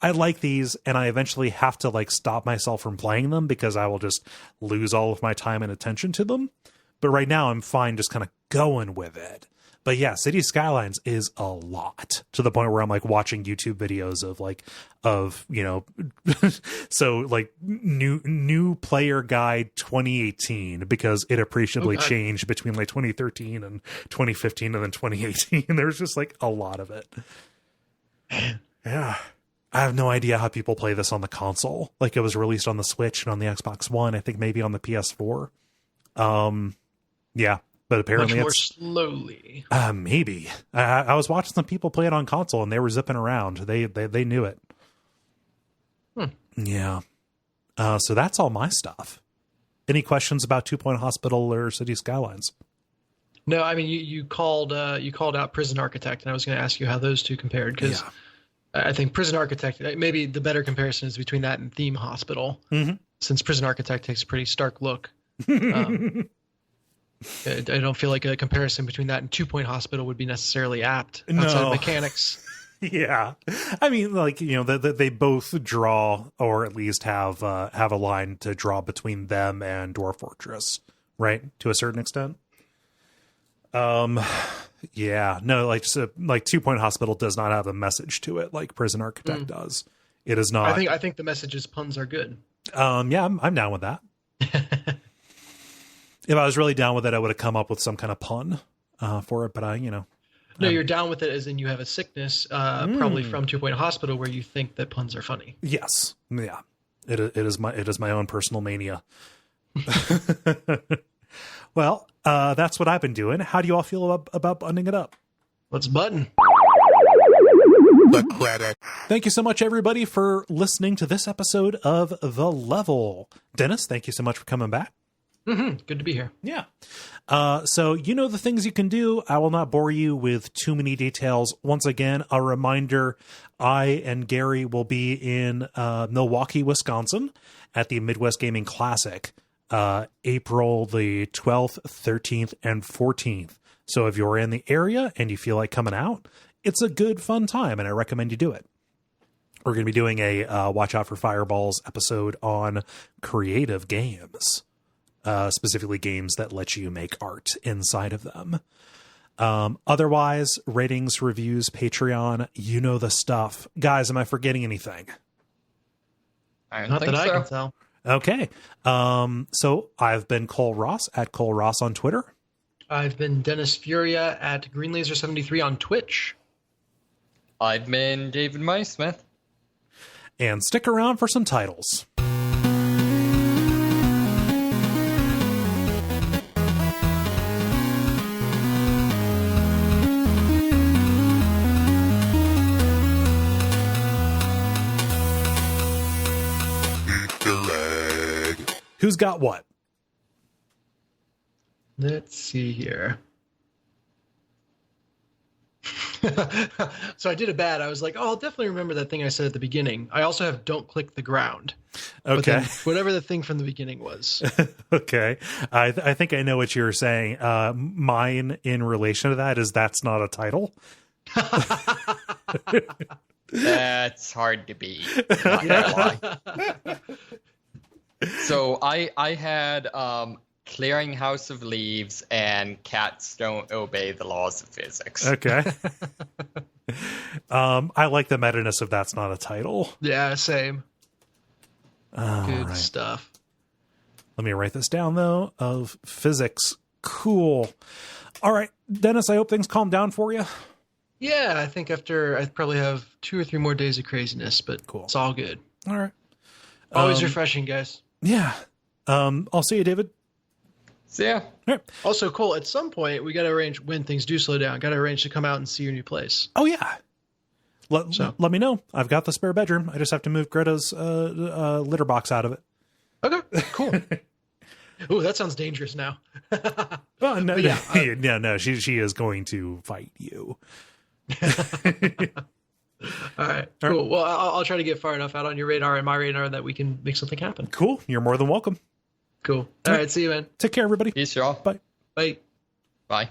I like these, and I eventually have to like stop myself from playing them because I will just lose all of my time and attention to them. But right now I'm fine just kind of going with it. But yeah, City Skylines is a lot, to the point where I'm like watching YouTube videos of you know, so like new player guide 2018, because it appreciably changed between like 2013 and 2015 and then 2018. There's just like a lot of it. Yeah. I have no idea how people play this on the console. Like it was released on the Switch and on the Xbox One, I think maybe on the PS4. Yeah. But apparently much more slowly. Maybe. I was watching some people play it on console and they were zipping around. They knew it. Yeah. So that's all my stuff. Any questions about 2 Point Hospital or City Skylines? No, I mean you called out Prison Architect, and I was going to ask you how those two compared, because I think Prison Architect, maybe the better comparison is between that and Theme Hospital, since Prison Architect takes a pretty stark look. I don't feel like a comparison between that and 2 Point Hospital would be necessarily apt outside of mechanics. Yeah. I mean, like, you know, they both draw, or at least have a line to draw between them and Dwarf Fortress, right? To a certain extent. Yeah. No, like 2 Point Hospital does not have a message to it like Prison Architect does. It is not. I think the message's puns are good. Yeah, I'm down with that. If I was really down with it, I would have come up with some kind of pun for it. But No, you're down with it as in you have a sickness, probably from 2 Point Hospital, where you think that puns are funny. Yes. Yeah. It is my own personal mania. Well, that's what I've been doing. How do you all feel about buttoning it up? Let's button. The credit. Thank you so much, everybody, for listening to this episode of The Level. Dennis, thank you so much for coming back. Good to be here. Yeah. So you know the things you can do. I will not bore you with too many details. Once again, a reminder, I and Gary will be in Milwaukee, Wisconsin at the Midwest Gaming Classic, April the 12th, 13th, and 14th. So if you're in the area and you feel like coming out, it's a good, fun time, and I recommend you do it. We're going to be doing a Watch Out for Fireballs episode on creative games. Specifically games that let you make art inside of them. Otherwise, ratings, reviews, Patreon, you know the stuff. Guys, am I forgetting anything? Not that I can tell. Okay. So I've been Kole Ross at Kole Ross on Twitter. I've been Dennis Furia at GreenLaser73 on Twitch. I've been David Smith. And stick around for some titles. Who's got what? Let's see here. So I did a bad. I was like, oh, I'll definitely remember that thing I said at the beginning. I also have don't click the ground. Okay. But then whatever the thing from the beginning was. Okay. I think I know what you're saying. Mine in relation to that is that's not a title. That's hard to beat. Not gonna lie. So I had Clearing House of Leaves and Cats Don't Obey the Laws of Physics. Okay. I like the meta-ness of that's not a title. Yeah, same. Good right. stuff. Let me write this down, though, of physics. Cool. All right, Dennis, I hope things calm down for you. Yeah, I think after I probably have 2 or 3 more days of craziness, but cool. It's all good. All right. Always refreshing, guys. Yeah. I'll see you, David. So yeah. All right. Also, Cole, at some point, we got to arrange when things do slow down. Got to arrange to come out and see your new place. Oh, yeah. Let me know. I've got the spare bedroom. I just have to move Greta's litter box out of it. Okay, cool. Ooh, that sounds dangerous now. Oh, no, yeah, no. She is going to fight you. All right, cool. Well, I'll try to get far enough out on your radar and my radar that we can make something happen. Cool. You're more than welcome. Cool. All right, see you, man. Take care, everybody. Peace, y'all. Bye. Bye. Bye.